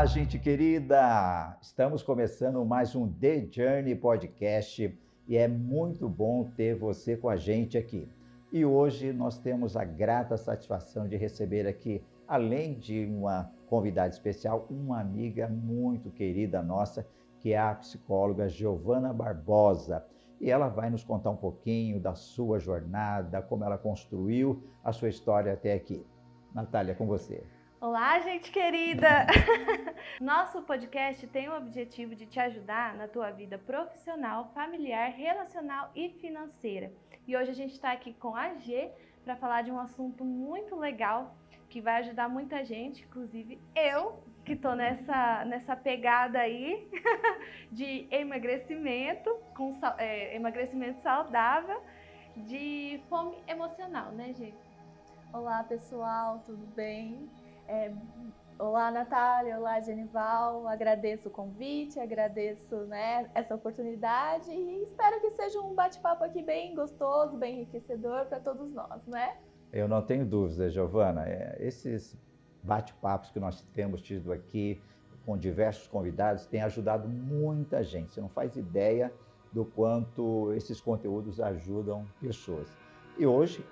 Olá, gente querida! Estamos começando mais um The Journey Podcast e é muito bom ter você com a gente aqui. E hoje nós temos a grata satisfação de receber aqui, além de uma convidada especial, uma amiga muito querida nossa, que é a psicóloga Giovana Barbosa. E ela vai nos contar um pouquinho da sua jornada, como ela construiu a sua história até aqui. Natália, com você. Olá, gente querida! Nosso podcast tem o objetivo de te ajudar na tua vida profissional, familiar, relacional e financeira. E hoje a gente está aqui com a G para falar de um assunto muito legal que vai ajudar muita gente, inclusive eu, que estou nessa pegada aí de emagrecimento, emagrecimento saudável, de fome emocional, né, G? Olá, pessoal, tudo bem? Olá, Natália, olá, Genival, agradeço o convite, agradeço essa oportunidade e espero que seja um bate-papo aqui bem gostoso, bem enriquecedor para todos nós, né? Eu não tenho dúvidas, Giovana, esses bate-papos que nós temos tido aqui com diversos convidados têm ajudado muita gente, você não faz ideia do quanto esses conteúdos ajudam pessoas. E hoje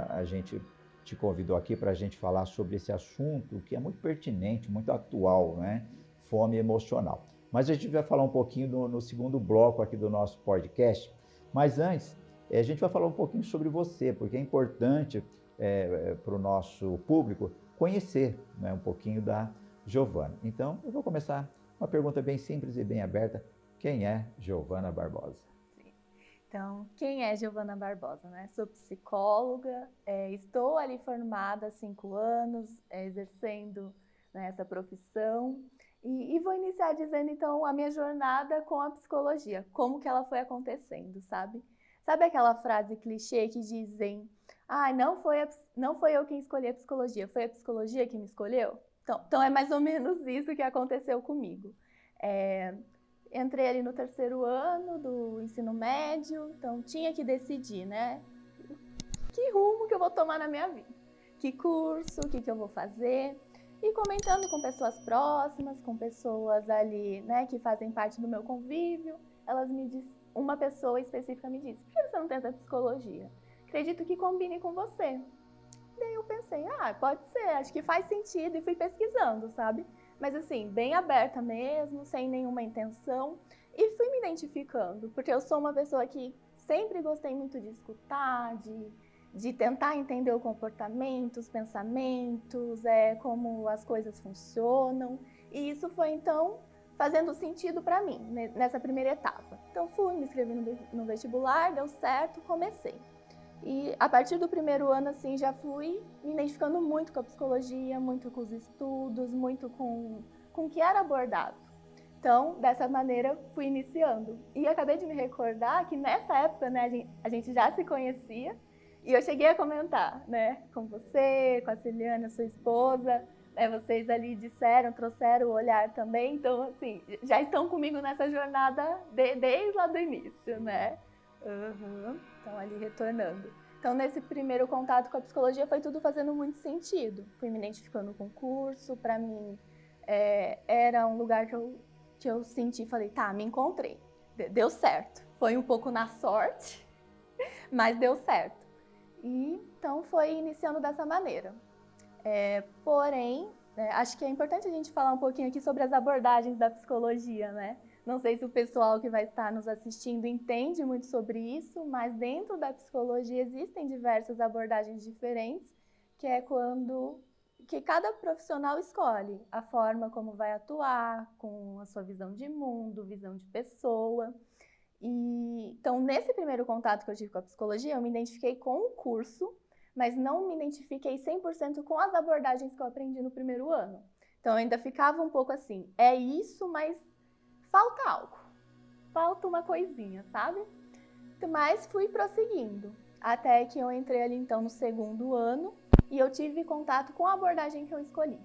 a gente te convidou aqui para a gente falar sobre esse assunto que é muito pertinente, muito atual, né? Fome emocional. Mas a gente vai falar um pouquinho no segundo bloco aqui do nosso podcast. Mas antes, a gente vai falar um pouquinho sobre você, porque é importante para o nosso público conhecer, né, um pouquinho da Giovana. Então, eu vou começar uma pergunta bem simples e bem aberta. Quem é Giovana Barbosa? Então, quem é Giovana Barbosa, né? Sou psicóloga, estou ali formada há 5 anos, exercendo, né, essa profissão. E vou iniciar dizendo, então, a minha jornada com a psicologia, como que ela foi acontecendo, sabe? Sabe aquela frase clichê que dizem, não foi eu quem escolhi a psicologia, foi a psicologia que me escolheu? Então é mais ou menos isso que aconteceu comigo. Entrei ali no 3º ano do ensino médio, então tinha que decidir, né? Que rumo que eu vou tomar na minha vida? Que curso, o que eu vou fazer? E comentando com pessoas próximas, com pessoas ali, né, que fazem parte do meu convívio, uma pessoa específica me disse, por que você não tenta psicologia? Acredito que combine com você. Daí eu pensei, pode ser, acho que faz sentido, e fui pesquisando, sabe? Mas assim, bem aberta mesmo, sem nenhuma intenção, e fui me identificando, porque eu sou uma pessoa que sempre gostei muito de escutar, de tentar entender o comportamento, os pensamentos, como as coisas funcionam, e isso foi então fazendo sentido para mim, nessa primeira etapa. Então fui, me inscrevi no vestibular, deu certo, comecei. E a partir do 1º ano, assim, já fui me identificando muito com a psicologia, muito com os estudos, muito com o que era abordado. Então, dessa maneira, fui iniciando. E acabei de me recordar que nessa época, né, a gente já se conhecia, e eu cheguei a comentar, né, com você, com a Celiana, sua esposa, né, vocês ali trouxeram o olhar também, então, assim, já estão comigo nessa jornada desde lá do início, né? Então, ali retornando. Então, nesse primeiro contato com a psicologia, foi tudo fazendo muito sentido. Fui me identificando com o curso, para mim era um lugar que eu senti, falei, tá, me encontrei. Deu certo. Foi um pouco na sorte, mas deu certo. E então foi iniciando dessa maneira. Porém, acho que é importante a gente falar um pouquinho aqui sobre as abordagens da psicologia, né? Não sei se o pessoal que vai estar nos assistindo entende muito sobre isso, mas dentro da psicologia existem diversas abordagens diferentes, que é que cada profissional escolhe a forma como vai atuar, com a sua visão de mundo, visão de pessoa. Então, nesse primeiro contato que eu tive com a psicologia, eu me identifiquei com o curso, mas não me identifiquei 100% com as abordagens que eu aprendi no 1º ano. Então, eu ainda ficava um pouco assim, é isso, mas falta algo, falta uma coisinha, sabe? Mas fui prosseguindo, até que eu entrei ali então no 2º ano e eu tive contato com a abordagem que eu escolhi.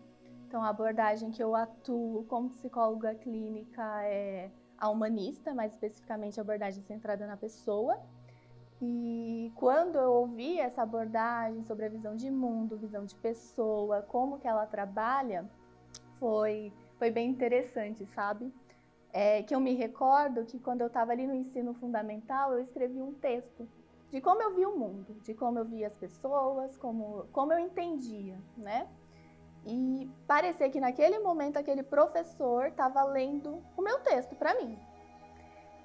Então a abordagem que eu atuo como psicóloga clínica é a humanista, mais especificamente a abordagem centrada na pessoa. E quando eu ouvi essa abordagem sobre a visão de mundo, visão de pessoa, como que ela trabalha, foi foi bem interessante, sabe? Que eu me recordo que quando eu estava ali no ensino fundamental, eu escrevi um texto de como eu via o mundo, de como eu via as pessoas, como eu entendia, né? E parecia que naquele momento aquele professor estava lendo o meu texto para mim.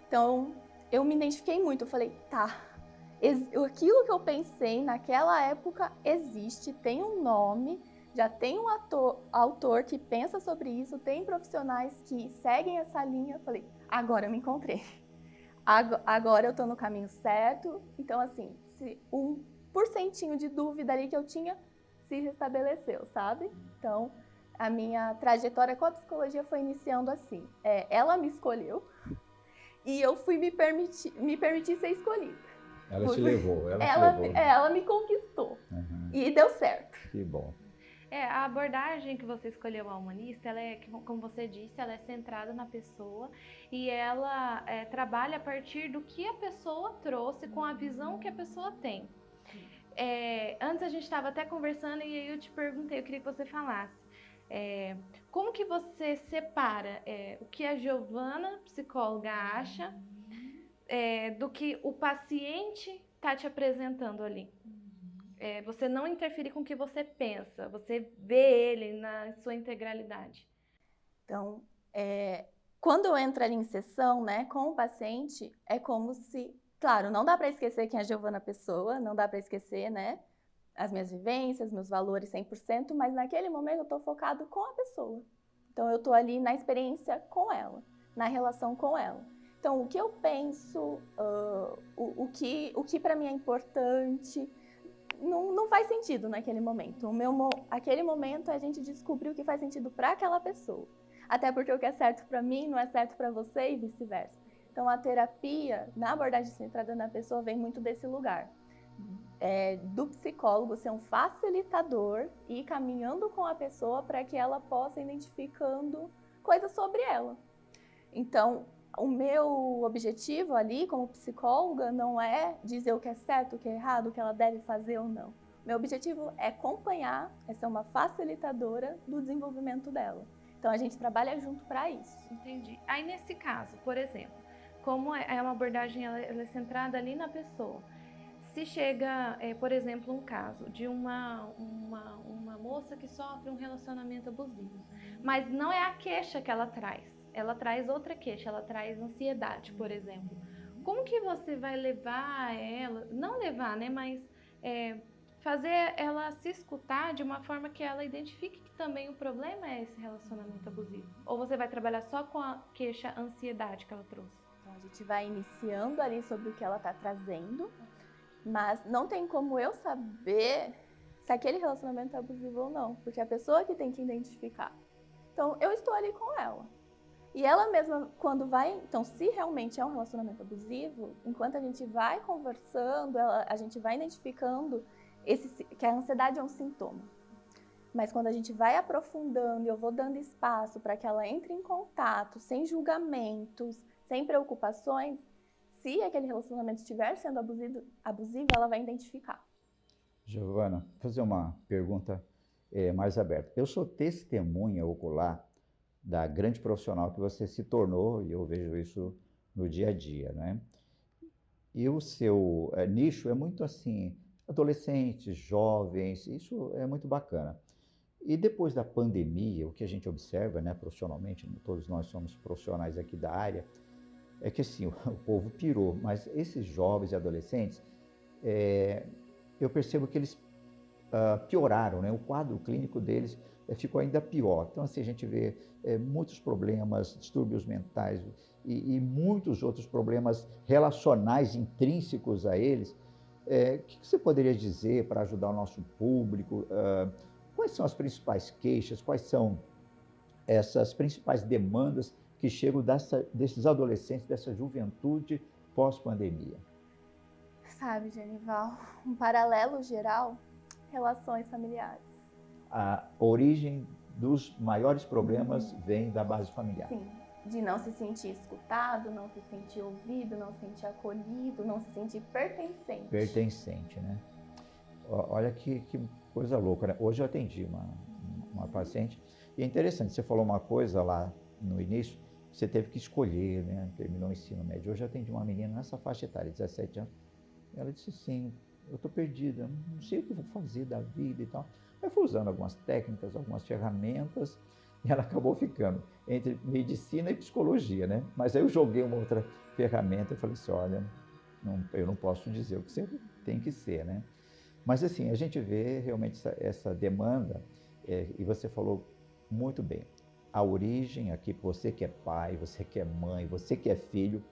Então, eu me identifiquei muito, eu falei, tá, aquilo que eu pensei naquela época existe, tem um nome, já tem um autor que pensa sobre isso, tem profissionais que seguem essa linha. Eu falei, agora eu me encontrei. Agora eu estou no caminho certo. Então, assim, se 1% de dúvida ali que eu tinha se restabeleceu, sabe? Então, a minha trajetória com a psicologia foi iniciando assim. Ela me escolheu e eu fui me permitir ser escolhida. Ela te levou, ela me conquistou. Uhum. E deu certo. Que bom. A abordagem que você escolheu, a humanista, ela é, como você disse, ela é centrada na pessoa e ela trabalha a partir do que a pessoa trouxe, com a visão que a pessoa tem. Antes a gente estava até conversando e aí eu te perguntei, eu queria que você falasse. Como que você separa o que a Giovana, psicóloga, acha do que o paciente está te apresentando ali? Você não interferir com o que você pensa, você vê ele na sua integralidade. Então, quando eu entro ali em sessão, né, com o paciente, é como se... Claro, não dá para esquecer quem é a Giovana pessoa, não dá para esquecer, né, as minhas vivências, meus valores 100%, mas naquele momento eu estou focado com a pessoa. Então, eu estou ali na experiência com ela, na relação com ela. Então, o que eu penso, o que para mim é importante... Não faz sentido naquele momento. Aquele momento a gente descobrir o que faz sentido para aquela pessoa. Até porque o que é certo para mim não é certo para você e vice-versa. Então a terapia, na abordagem centrada na pessoa, vem muito desse lugar. Do psicólogo ser um facilitador e ir caminhando com a pessoa para que ela possa ir identificando coisas sobre ela. Então, o meu objetivo ali, como psicóloga, não é dizer o que é certo, o que é errado, o que ela deve fazer ou não. Meu objetivo é acompanhar, é ser uma facilitadora do desenvolvimento dela. Então, a gente trabalha junto para isso. Entendi. Aí, nesse caso, por exemplo, como é uma abordagem, ela é centrada ali na pessoa. Se chega, por exemplo, um caso de uma moça que sofre um relacionamento abusivo, mas não é a queixa que ela traz outra queixa, ela traz ansiedade, por exemplo. Como que você vai levar ela, não levar, né, mas fazer ela se escutar de uma forma que ela identifique que também o problema é esse relacionamento abusivo? Ou você vai trabalhar só com a queixa, ansiedade que ela trouxe? Então, a gente vai iniciando ali sobre o que ela está trazendo, mas não tem como eu saber se aquele relacionamento é abusivo ou não, porque é a pessoa que tem que identificar. Então, eu estou ali com ela. E ela mesma, quando vai... Então, se realmente é um relacionamento abusivo, enquanto a gente vai conversando, a gente vai identificando que a ansiedade é um sintoma. Mas quando a gente vai aprofundando e eu vou dando espaço para que ela entre em contato, sem julgamentos, sem preocupações, se aquele relacionamento estiver sendo abusivo, ela vai identificar. Giovana, vou fazer uma pergunta mais aberta. Eu sou testemunha ocular da grande profissional que você se tornou, e eu vejo isso no dia a dia, né? E o seu nicho é muito assim, adolescentes, jovens, isso é muito bacana. E depois da pandemia, o que a gente observa, né, profissionalmente, todos nós somos profissionais aqui da área, é que assim, o povo pirou, mas esses jovens e adolescentes, eu percebo que eles pioraram, né? O quadro clínico deles ficou ainda pior. Então, assim, a gente vê muitos problemas, distúrbios mentais e muitos outros problemas relacionais intrínsecos a eles. O que você poderia dizer para ajudar o nosso público? Quais são as principais queixas? Quais são essas principais demandas que chegam desses adolescentes, dessa juventude pós-pandemia? Sabe, Genival, um paralelo geral, relações familiares. A origem dos maiores problemas vem da base familiar. Sim, de não se sentir escutado, não se sentir ouvido, não se sentir acolhido, não se sentir pertencente. Pertencente, né? Olha que coisa louca, né? Hoje eu atendi uma paciente E é interessante, você falou uma coisa lá no início, você teve que escolher, né? Terminou o ensino médio. Hoje eu atendi uma menina nessa faixa etária, 17 anos. Ela disse assim, eu estou perdida, não sei o que vou fazer da vida e tal. Eu fui usando algumas técnicas, algumas ferramentas, e ela acabou ficando entre medicina e psicologia, né? Mas aí eu joguei uma outra ferramenta e falei assim, olha, eu não posso dizer o que você tem que ser, né? Mas assim, a gente vê realmente essa demanda, e você falou muito bem, a origem aqui, você que é pai, você que é mãe, você que é filho,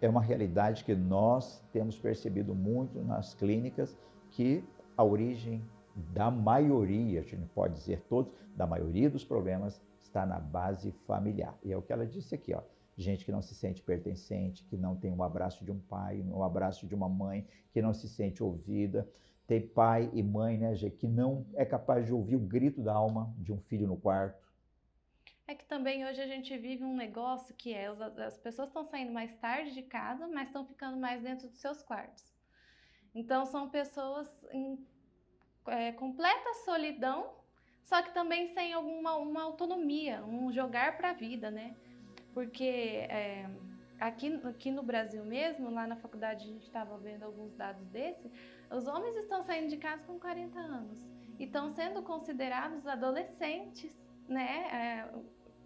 é uma realidade que nós temos percebido muito nas clínicas, que a origem da maioria, a gente não pode dizer todos, da maioria dos problemas está na base familiar. E é o que ela disse aqui, ó. Gente que não se sente pertencente, que não tem um abraço de um pai, um abraço de uma mãe, que não se sente ouvida. Tem pai e mãe, né, Gê, que não é capaz de ouvir o grito da alma de um filho no quarto. É que também hoje a gente vive um negócio que as pessoas estão saindo mais tarde de casa, mas estão ficando mais dentro dos seus quartos. Então são pessoas em completa solidão, só que também sem uma autonomia, um jogar para a vida, né? Porque aqui no Brasil mesmo, lá na faculdade a gente estava vendo alguns dados desse, os homens estão saindo de casa com 40 anos e estão sendo considerados adolescentes, né?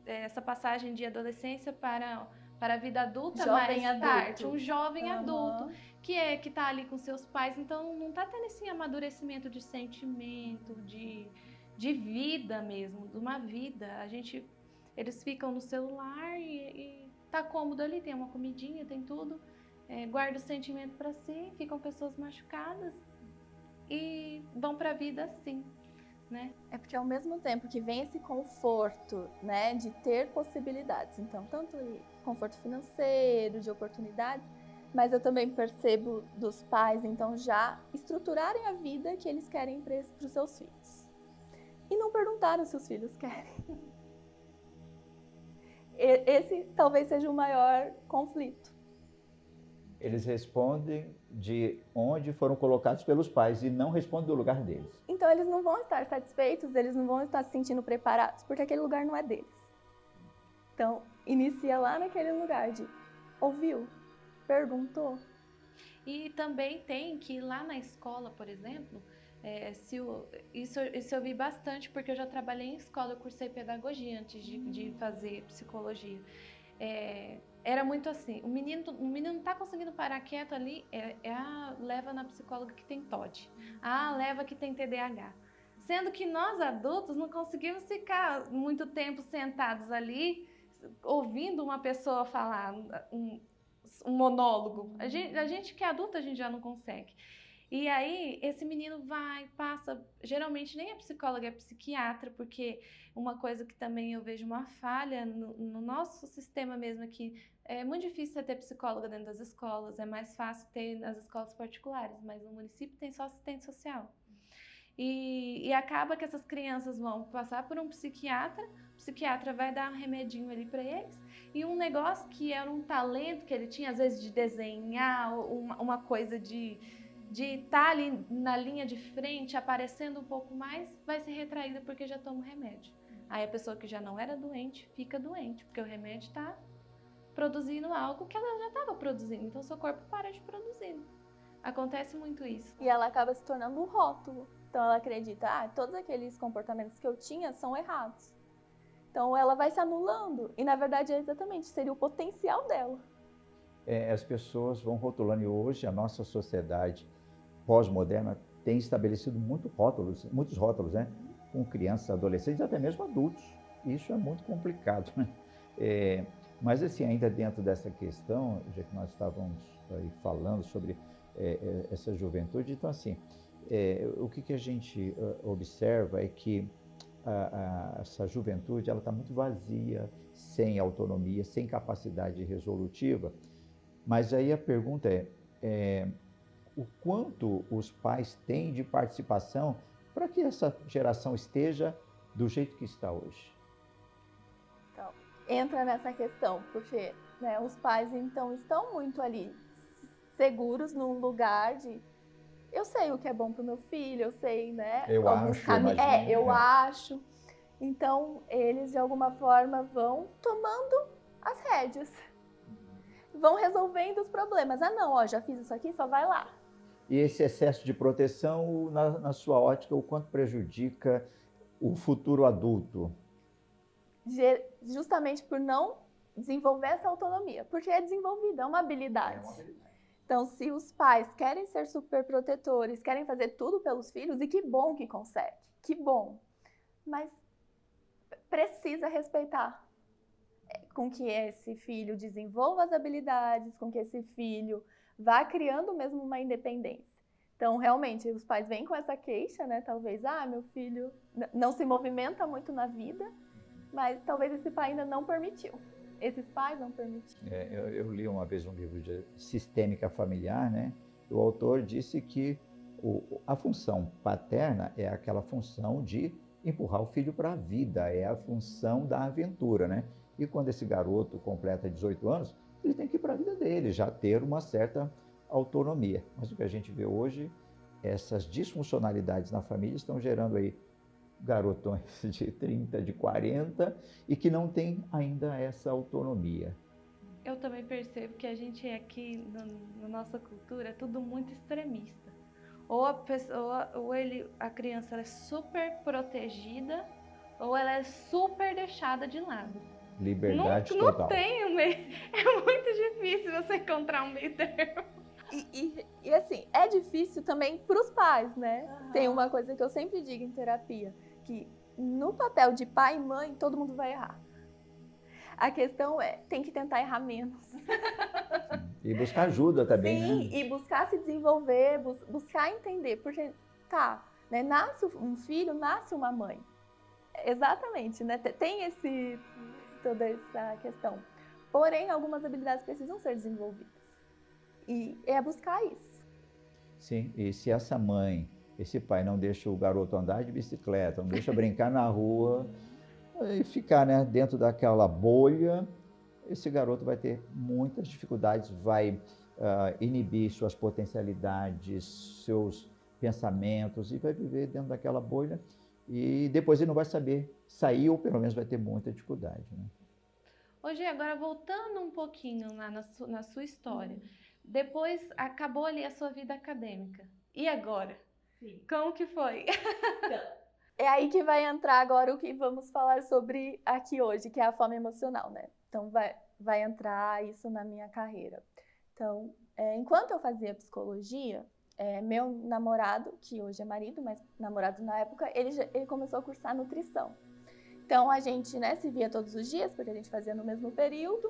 Essa passagem de adolescência para a vida adulta Jovem mais tarde, adulto. um jovem Aham. adulto que está ali com seus pais, então não está tendo esse amadurecimento de sentimento, de vida mesmo, de uma vida. Eles ficam no celular e tá cômodo ali, tem uma comidinha, tem tudo, guarda o sentimento para si, ficam pessoas machucadas e vão para a vida assim. Né? É porque ao mesmo tempo que vem esse conforto, né, de ter possibilidades, então tanto conforto financeiro, de oportunidades, mas eu também percebo dos pais, então, já estruturarem a vida que eles querem para os seus filhos. E não perguntaram se os filhos querem. Esse talvez seja o maior conflito. Eles respondem de onde foram colocados pelos pais e não respondem do lugar deles. Então eles não vão estar satisfeitos, eles não vão estar se sentindo preparados, porque aquele lugar não é deles. Então, inicia lá naquele lugar de ouviu, perguntou. E também tem que lá na escola, por exemplo, isso eu vi bastante, porque eu já trabalhei em escola, eu cursei pedagogia antes de fazer psicologia. Era muito assim, o menino não tá conseguindo parar quieto ali, leva na psicóloga que tem TOD, leva que tem TDAH. Sendo que nós adultos não conseguimos ficar muito tempo sentados ali, ouvindo uma pessoa falar um monólogo. A gente que é adulto, a gente já não consegue. E aí, esse menino passa, geralmente nem é psicóloga, é psiquiatra, porque uma coisa que também eu vejo uma falha no nosso sistema mesmo aqui, é muito difícil você ter psicóloga dentro das escolas, é mais fácil ter nas escolas particulares, mas no município tem só assistente social. E acaba que essas crianças vão passar por um psiquiatra, o psiquiatra vai dar um remedinho ali para eles, e um negócio que era um talento que ele tinha, às vezes, de desenhar, uma coisa de estar ali na linha de frente, aparecendo um pouco mais, vai ser retraída porque já toma o remédio. Aí a pessoa que já não era doente, fica doente, porque o remédio está produzindo algo que ela já estava produzindo, então seu corpo para de produzir. Acontece muito isso. E ela acaba se tornando um rótulo. Então ela acredita, todos aqueles comportamentos que eu tinha são errados. Então ela vai se anulando. E na verdade seria o potencial dela. As pessoas vão rotulando, e hoje a nossa sociedade pós-moderna tem estabelecido muitos rótulos, né? Com crianças, adolescentes e até mesmo adultos. Isso é muito complicado, né? Mas assim, ainda dentro dessa questão, já que nós estávamos aí falando sobre essa juventude, então assim, o que a gente observa é que essa juventude ela está muito vazia, sem autonomia, sem capacidade resolutiva. Mas aí a pergunta é o quanto os pais têm de participação para que essa geração esteja do jeito que está hoje? Então, entra nessa questão, porque né, os pais então estão muito ali seguros num lugar de eu sei o que é bom para o meu filho, eu sei, né? Eu acho. Acho. Então, eles, de alguma forma, vão tomando as rédeas. Vão resolvendo os problemas. Ah, não, ó, já fiz isso aqui, só vai lá. E esse excesso de proteção, na sua ótica, o quanto prejudica o futuro adulto? Justamente por não desenvolver essa autonomia. Porque é desenvolvida, é uma habilidade. Então, se os pais querem ser super protetores, querem fazer tudo pelos filhos, e que bom que consegue, que bom. Mas precisa respeitar com que esse filho desenvolva as habilidades, com que esse filho vá criando mesmo uma independência. Então, realmente, os pais vêm com essa queixa, né? Talvez, meu filho não se movimenta muito na vida, mas talvez esse pai ainda não permitiu. Esses pais não permitiram. Eu li uma vez um livro de sistêmica familiar, né? O autor disse que a função paterna é aquela função de empurrar o filho para a vida, é a função da aventura, né? E quando esse garoto completa 18 anos, ele tem que ir para a vida dele, já ter uma certa autonomia. Mas o que a gente vê hoje, essas disfuncionalidades na família estão gerando aí garotões de 30, de 40 e que não tem ainda essa autonomia. Eu também percebo que a gente aqui, na nossa cultura, é tudo muito extremista. Ou a criança ela é super protegida, ou ela é super deixada de lado. Liberdade não total. Tem um meio. É muito difícil você encontrar um meio termo. E assim, é difícil também para os pais, né? Tem uma coisa que eu sempre digo em terapia, que no papel de pai e mãe, todo mundo vai errar. A questão tem que tentar errar menos. E buscar ajuda também, Sim, né? e buscar se desenvolver, buscar entender, porque né, nasce um filho, nasce uma mãe. Exatamente, né? Tem toda essa questão. Porém, algumas habilidades precisam ser desenvolvidas. E é buscar isso. Sim, e se essa mãe, esse pai não deixa o garoto andar de bicicleta, não deixa brincar na rua e ficar, né, dentro daquela bolha, esse garoto vai ter muitas dificuldades, vai inibir suas potencialidades, seus pensamentos e vai viver dentro daquela bolha e depois ele não vai saber sair ou pelo menos vai ter muita dificuldade, né? Hoje, agora voltando um pouquinho na sua história, depois acabou ali a sua vida acadêmica. E agora? Sim. Como que foi? É aí que vai entrar agora o que vamos falar sobre aqui hoje, que é a fome emocional, né? Então vai entrar isso na minha carreira. Então, enquanto eu fazia psicologia, meu namorado, que hoje é marido, mas namorado na época, ele começou a cursar nutrição. Então a gente, né, se via todos os dias, porque a gente fazia no mesmo período,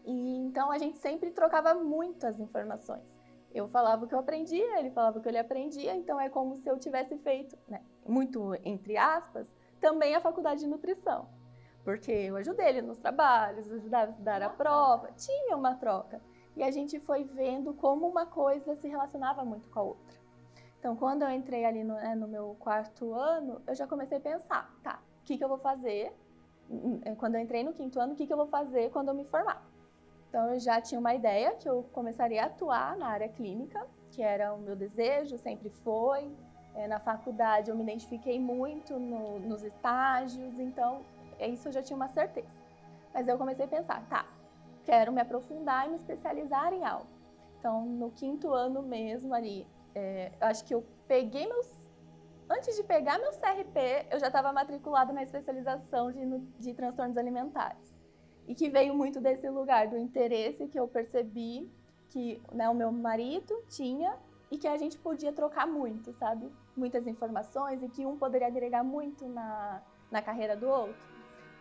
e então a gente sempre trocava muitas informações. Eu falava o que eu aprendia, ele falava o que ele aprendia, então é como se eu tivesse feito, né, muito entre aspas, também a faculdade de nutrição. Porque eu ajudei ele nos trabalhos, ajudava a estudar a prova, tinha uma troca. E a gente foi vendo como uma coisa se relacionava muito com a outra. Então, quando eu entrei ali no meu 4º ano, eu já comecei a pensar, o que eu vou fazer? Quando eu entrei no 5º ano, o que eu vou fazer quando eu me formar? Então, eu já tinha uma ideia que eu começaria a atuar na área clínica, que era o meu desejo, sempre foi. Na faculdade, eu me identifiquei muito nos estágios, então, isso eu já tinha uma certeza. Mas eu comecei a pensar, quero me aprofundar e me especializar em algo. Então, no 5º ano mesmo ali, eu acho que eu peguei antes de pegar meu CRP, eu já estava matriculada na especialização de transtornos alimentares. E que veio muito desse lugar do interesse que eu percebi que, né, o meu marido tinha e que a gente podia trocar muito, sabe? Muitas informações e que um poderia agregar muito na carreira do outro.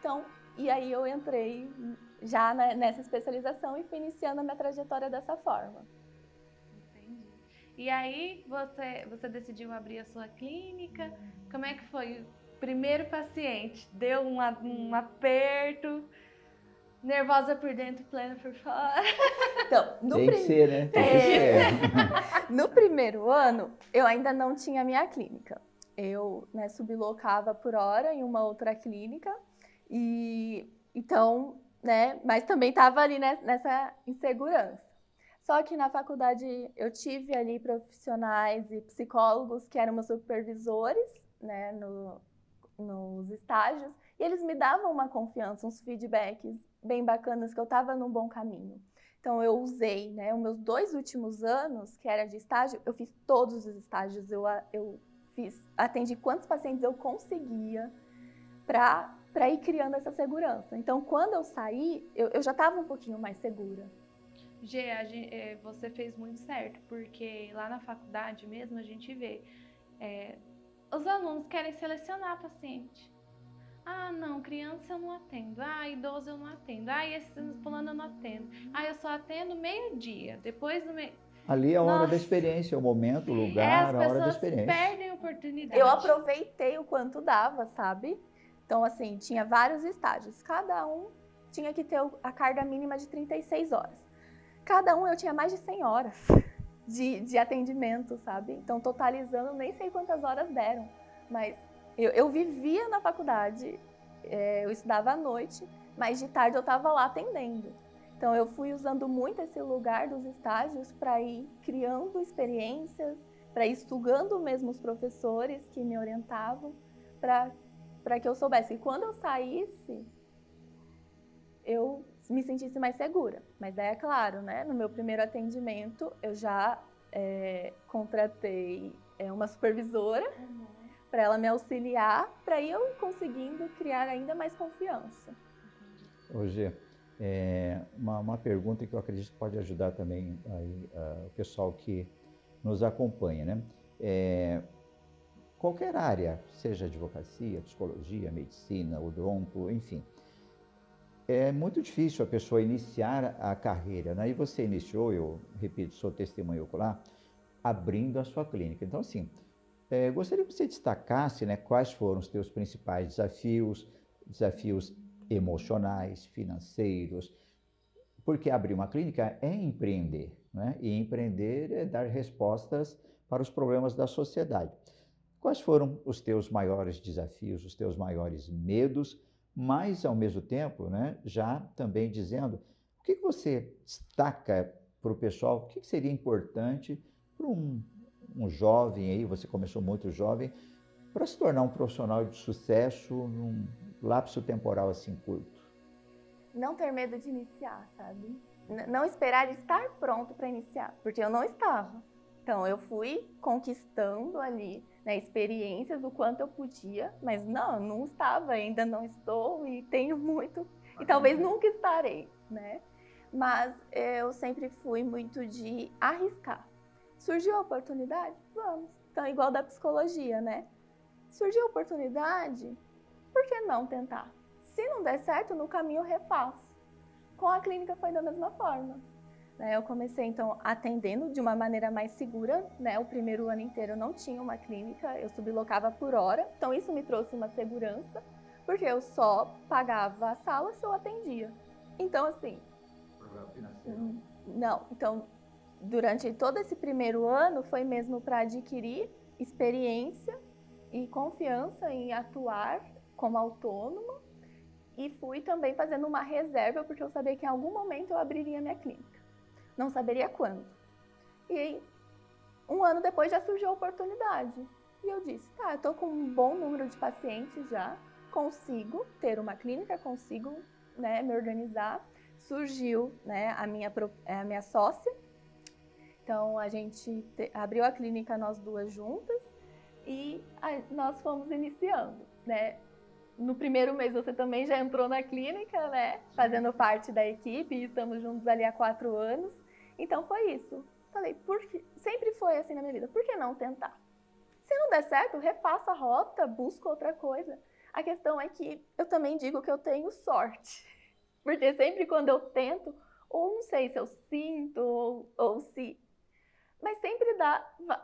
Então, e aí eu entrei já nessa especialização e fui iniciando a minha trajetória dessa forma. Entendi. E aí você decidiu abrir a sua clínica. Como é que foi? Primeiro paciente, deu um aperto, nervosa por dentro, plena por fora. Então, Tem que ser, né? Tem que ser. No primeiro ano, eu ainda não tinha minha clínica. Eu, né, sublocava por hora em uma outra clínica e então, né, mas também estava ali nessa insegurança. Só que na faculdade eu tive ali profissionais e psicólogos que eram meus supervisores, né, nos estágios, e eles me davam uma confiança, uns feedbacks bem bacanas, que eu estava num bom caminho. Então, eu usei, né, os meus 2 últimos anos, que era de estágio, eu fiz todos os estágios, atendi quantos pacientes eu conseguia para ir criando essa segurança. Então, quando eu saí, eu já estava um pouquinho mais segura. Você fez muito certo, porque lá na faculdade mesmo a gente vê, os alunos querem selecionar paciente. Ah, não, criança eu não atendo. Ah, idoso eu não atendo. Ah, esse fulano eu não atendo. Ah, eu só atendo meio-dia, depois do meio... Ali é a hora da experiência, o momento, o lugar, a hora da experiência. As pessoas perdem a oportunidade. Eu aproveitei o quanto dava, sabe? Então, assim, tinha vários estágios. Cada um tinha que ter a carga mínima de 36 horas. Cada um eu tinha mais de 100 horas de atendimento, sabe? Então, totalizando, nem sei quantas horas deram. Mas eu vivia na faculdade, eu estudava à noite, mas de tarde eu estava lá atendendo. Então, eu fui usando muito esse lugar dos estágios para ir criando experiências, para ir sugando mesmo os professores que me orientavam, para que eu soubesse que quando eu saísse, eu me sentisse mais segura. Mas daí é claro, né? No meu primeiro atendimento, eu já contratei uma supervisora para ela me auxiliar, para eu conseguindo criar ainda mais confiança. Hoje, uma pergunta que eu acredito que pode ajudar também aí, o pessoal que nos acompanha, né? Qualquer área, seja advocacia, psicologia, medicina, odonto, enfim, é muito difícil a pessoa iniciar a carreira, né? E você iniciou, eu repito, sou testemunho ocular, abrindo a sua clínica. Então, assim, gostaria que você destacasse, né, quais foram os teus principais desafios emocionais, financeiros, porque abrir uma clínica é empreender, né? E empreender é dar respostas para os problemas da sociedade. Quais foram os teus maiores desafios, os teus maiores medos, mas, ao mesmo tempo, né, já também dizendo o que você destaca para o pessoal, o que seria importante para um jovem aí, você começou muito jovem, para se tornar um profissional de sucesso num lapso temporal assim curto? Não ter medo de iniciar, sabe? Não esperar estar pronto para iniciar, porque eu não estava. Então, eu fui conquistando ali, né, experiências o quanto eu podia, mas não estava, ainda não estou e tenho muito, e talvez nunca estarei, né? Mas eu sempre fui muito de arriscar. Surgiu a oportunidade? Vamos. Então, igual da psicologia, né? Surgiu a oportunidade, por que não tentar? Se não der certo, no caminho eu refaço. Com a clínica foi da mesma forma. Eu comecei, então, atendendo de uma maneira mais segura, né? O primeiro ano inteiro eu não tinha uma clínica, eu sublocava por hora. Então, isso me trouxe uma segurança, porque eu só pagava a sala se eu atendia. Então, assim... Programa financeiro. Não, então, durante todo esse primeiro ano, foi mesmo para adquirir experiência e confiança em atuar como autônoma. E fui também fazendo uma reserva, porque eu sabia que em algum momento eu abriria minha clínica. Não saberia quando. E aí, um ano depois já surgiu a oportunidade. E eu disse, tá, eu tô com um bom número de pacientes já, consigo ter uma clínica, consigo, né, me organizar. Surgiu, né, a minha sócia. Então, a gente abriu a clínica nós duas juntas e nós fomos iniciando, né? No primeiro mês você também já entrou na clínica, né? Fazendo parte da equipe, e estamos juntos ali há 4 anos. Então foi isso. Falei, sempre foi assim na minha vida, por que não tentar? Se não der certo, refaço a rota, busco outra coisa. A questão é que eu também digo que eu tenho sorte. Porque sempre quando eu tento, ou não sei se eu sinto, ou se... Mas sempre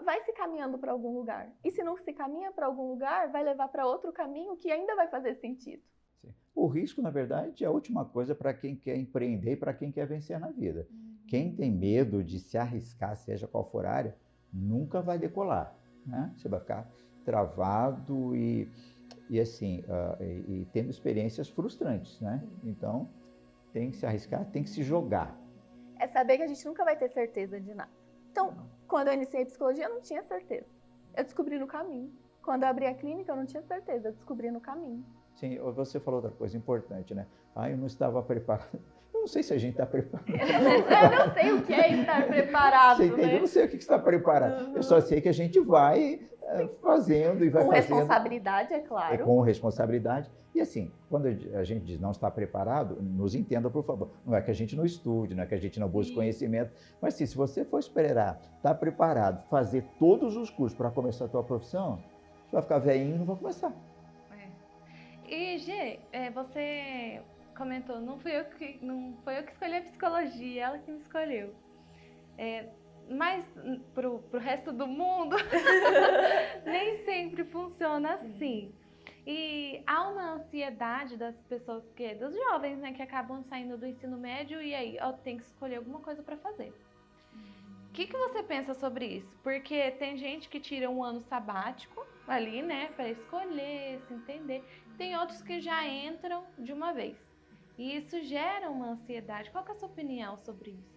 vai se caminhando para algum lugar. E se não se caminha para algum lugar, vai levar para outro caminho que ainda vai fazer sentido. Sim. O risco, na verdade, é a última coisa para quem quer empreender e para quem quer vencer na vida. Quem tem medo de se arriscar, seja qual for a área, nunca vai decolar, né? Você vai ficar travado e assim, e tendo experiências frustrantes, né? Então, tem que se arriscar, tem que se jogar. É saber que a gente nunca vai ter certeza de nada. Então, quando eu iniciei psicologia, eu não tinha certeza. Eu descobri no caminho. Quando eu abri a clínica, eu não tinha certeza, eu descobri no caminho. Sim, você falou outra coisa importante, né? Eu não estava preparado. Eu não sei se a gente está preparado. Eu não sei o que é estar preparado, Você entende? né? Eu não sei o que está preparado. Eu só sei que a gente vai fazendo e vai Com fazendo. responsabilidade, é claro. Com responsabilidade. E assim, quando a gente diz não está preparado, nos entenda, por favor. Não é que a gente não estude, não é que a gente não busque conhecimento, mas sim, se você for esperar, estar preparado, fazer todos os cursos para começar a tua profissão, você vai ficar velhinho e não vai começar. E, Gê, você comentou, não foi eu que escolhi a psicologia, ela que me escolheu. Mas pro resto do mundo, nem sempre funciona assim. E há uma ansiedade das pessoas, dos jovens, né, que acabam saindo do ensino médio e aí tem que escolher alguma coisa para fazer. O que você pensa sobre isso? Porque tem gente que tira um ano sabático ali, né, para escolher, se entender. Tem outros que já entram de uma vez. E isso gera uma ansiedade. Qual que é a sua opinião sobre isso?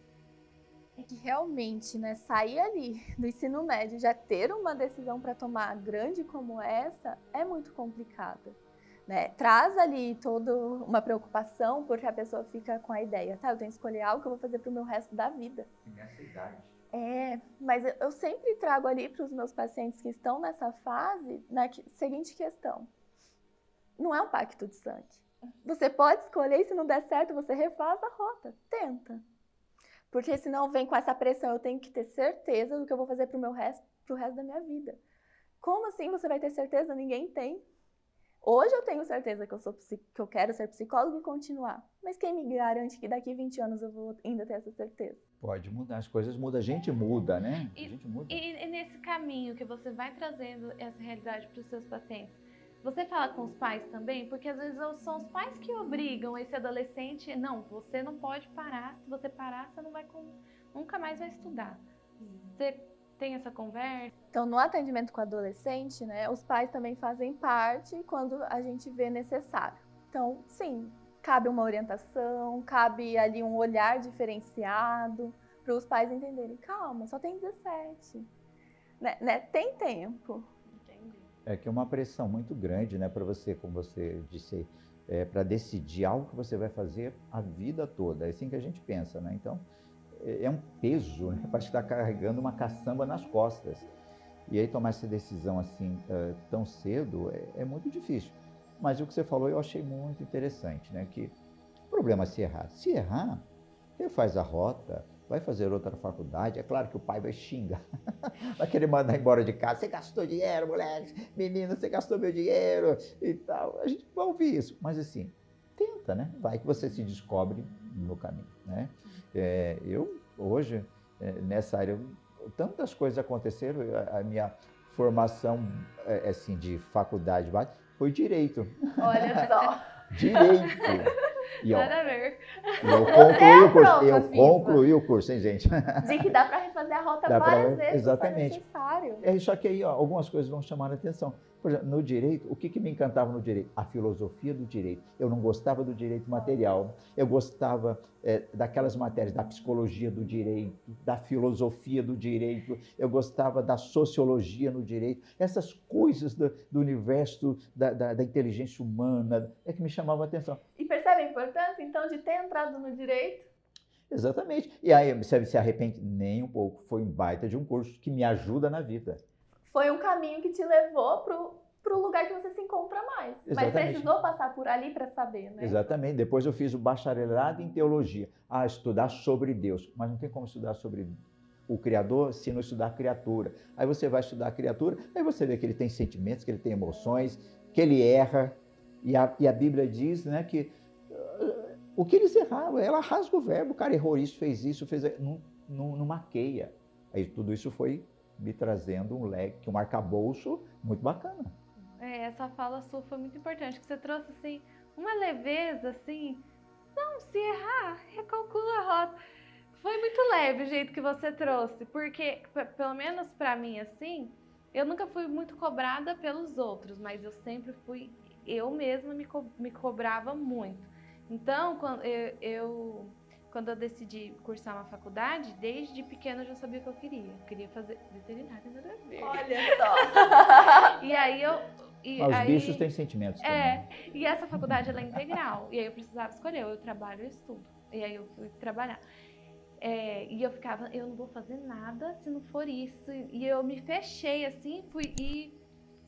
É que realmente, né, sair ali do ensino médio, já ter uma decisão para tomar grande como essa, é muito complicada, né? Traz ali toda uma preocupação, porque a pessoa fica com a ideia, tá, eu tenho que escolher algo que eu vou fazer pro meu resto da vida. Nessa idade. Mas eu sempre trago ali para os meus pacientes que estão nessa fase, na seguinte questão. Não é um pacto de sangue. Você pode escolher e se não der certo, você refaz a rota. Tenta. Porque senão vem com essa pressão, eu tenho que ter certeza do que eu vou fazer pro resto da minha vida. Como assim você vai ter certeza? Ninguém tem. Hoje eu tenho certeza que eu quero ser psicóloga e continuar. Mas quem me garante que daqui 20 anos eu vou ainda ter essa certeza? Pode mudar, as coisas mudam, a gente muda, né? A gente muda. E nesse caminho que você vai trazendo essa realidade para os seus pacientes, você fala com os pais também? Porque às vezes são os pais que obrigam esse adolescente, não, você não pode parar, se você parar, você nunca mais vai estudar. Você tem essa conversa? Então, no atendimento com adolescente, né, os pais também fazem parte quando a gente vê necessário. Então, sim, cabe uma orientação, cabe ali um olhar diferenciado para os pais entenderem, calma, só tem 17, né? Tem tempo. É que é uma pressão muito grande, né, para você, como você disse, para decidir algo que você vai fazer a vida toda. É assim que a gente pensa, né? Então, é um peso, né? Parece que está carregando uma caçamba nas costas. E aí tomar essa decisão assim tão cedo é muito difícil. Mas o que você falou eu achei muito interessante, né? Que o problema é se errar. Se errar, refaz a rota, vai fazer outra faculdade. É claro que o pai vai xingar, vai querer mandar embora de casa. Você gastou dinheiro, moleque, menina, você gastou meu dinheiro e tal. A gente vai ouvir isso, mas assim, tenta, né? Vai que você se descobre no caminho, né? Eu, hoje, nessa área, tantas coisas aconteceram, a minha formação, assim, de faculdade básica foi Direito. Olha só. Direito. E, ó, Nada a ver. Eu concluí o curso, hein, gente? De que dá para refazer a rota várias vezes, exatamente. se for necessário. Só que aí, ó, algumas coisas vão chamar a atenção. Por exemplo, no direito, o que me encantava no direito? A filosofia do direito. Eu não gostava do direito material. Eu gostava daquelas matérias da psicologia do direito, da filosofia do direito. Eu gostava da sociologia no direito. Essas coisas do universo da inteligência humana é que me chamavam a atenção. E percebe a importância, então, de ter entrado no direito? Exatamente. E aí, você se arrepende? Nem um pouco. Foi um baita de um curso que me ajuda na vida. Foi um caminho que te levou pro lugar que você se encontra mais. Exatamente. Mas precisou passar por ali para saber, né? Exatamente. Depois eu fiz o bacharelado em teologia. Estudar sobre Deus. Mas não tem como estudar sobre o Criador se não estudar a criatura. Aí você vai estudar a criatura, aí você vê que ele tem sentimentos, que ele tem emoções, que ele erra. E a Bíblia diz, né, que o que eles erraram, ela rasga o verbo, o cara errou isso, fez não maqueia. Aí tudo isso foi me trazendo um leque, um arcabouço muito bacana. Essa fala sua foi muito importante, que você trouxe, assim, uma leveza, assim, não, se errar, recalcula a rota. Foi muito leve o jeito que você trouxe, porque, pelo menos pra mim, assim, eu nunca fui muito cobrada pelos outros, mas eu sempre fui, eu mesma me cobrava muito. Então, quando eu decidi cursar uma faculdade, desde pequena eu já sabia o que eu queria. Eu queria fazer veterinária, nada a ver. Olha só! E aí eu... Os bichos têm sentimentos também. E essa faculdade ela é integral. E aí eu precisava escolher, ou eu trabalho ou eu estudo. E aí eu fui trabalhar. E eu ficava, eu não vou fazer nada se não for isso. E eu me fechei assim,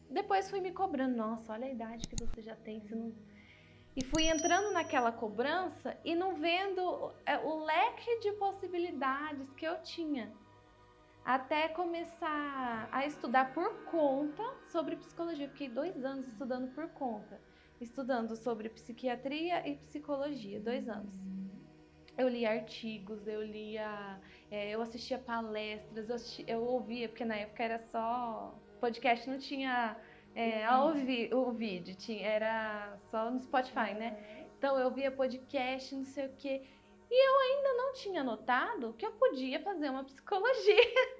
depois fui me cobrando. Nossa, olha a idade que você já tem, se não... E fui entrando naquela cobrança e não vendo o leque de possibilidades que eu tinha. Até começar a estudar por conta sobre psicologia. Fiquei 2 anos estudando por conta. Estudando sobre psiquiatria e psicologia, 2 anos. Eu lia artigos, eu assistia palestras, eu ouvia, porque na época era só... Podcast não tinha o vídeo, era só no Spotify, né? Então eu via podcast, não sei o quê. E eu ainda não tinha notado que eu podia fazer uma psicologia.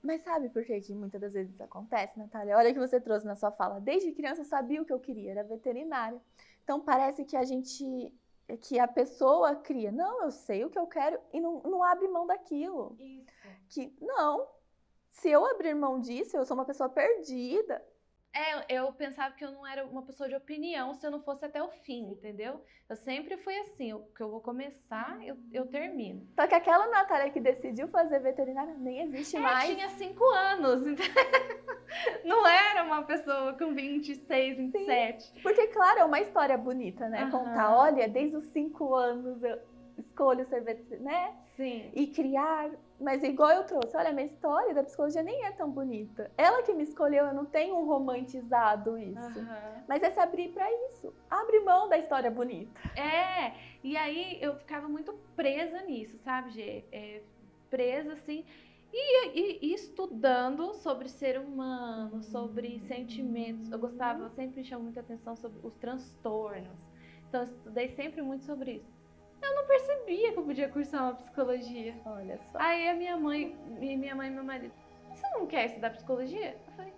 Mas sabe por que muitas das vezes isso acontece, Natália? Olha o que você trouxe na sua fala. Desde criança eu sabia o que eu queria, era veterinária. Então parece que a pessoa cria, não, eu sei o que eu quero e não abre mão daquilo. Isso. Que não, se eu abrir mão disso, eu sou uma pessoa perdida. Eu pensava que eu não era uma pessoa de opinião se eu não fosse até o fim, entendeu? Eu sempre fui assim, o que eu vou começar, eu termino. Só que aquela Natália que decidiu fazer veterinária nem existe mais. Tinha 5 anos, não era uma pessoa com 26, 27. Sim, porque, claro, é uma história bonita, né? Contar, olha, desde os 5 anos eu escolho ser veterinária, né? Sim. E criar, mas igual eu trouxe, olha, a minha história da psicologia nem é tão bonita. Ela que me escolheu, eu não tenho um romantizado isso. Mas é se abrir pra isso. Abre mão da história bonita. E aí eu ficava muito presa nisso, sabe, Gê? Presa, assim, e estudando sobre ser humano, sobre sentimentos. Eu sempre me chamou muita atenção sobre os transtornos. Então eu estudei sempre muito sobre isso. Eu não percebia que eu podia cursar uma psicologia. Olha só. Aí a minha mãe e meu marido, você não quer estudar psicologia? Eu falei,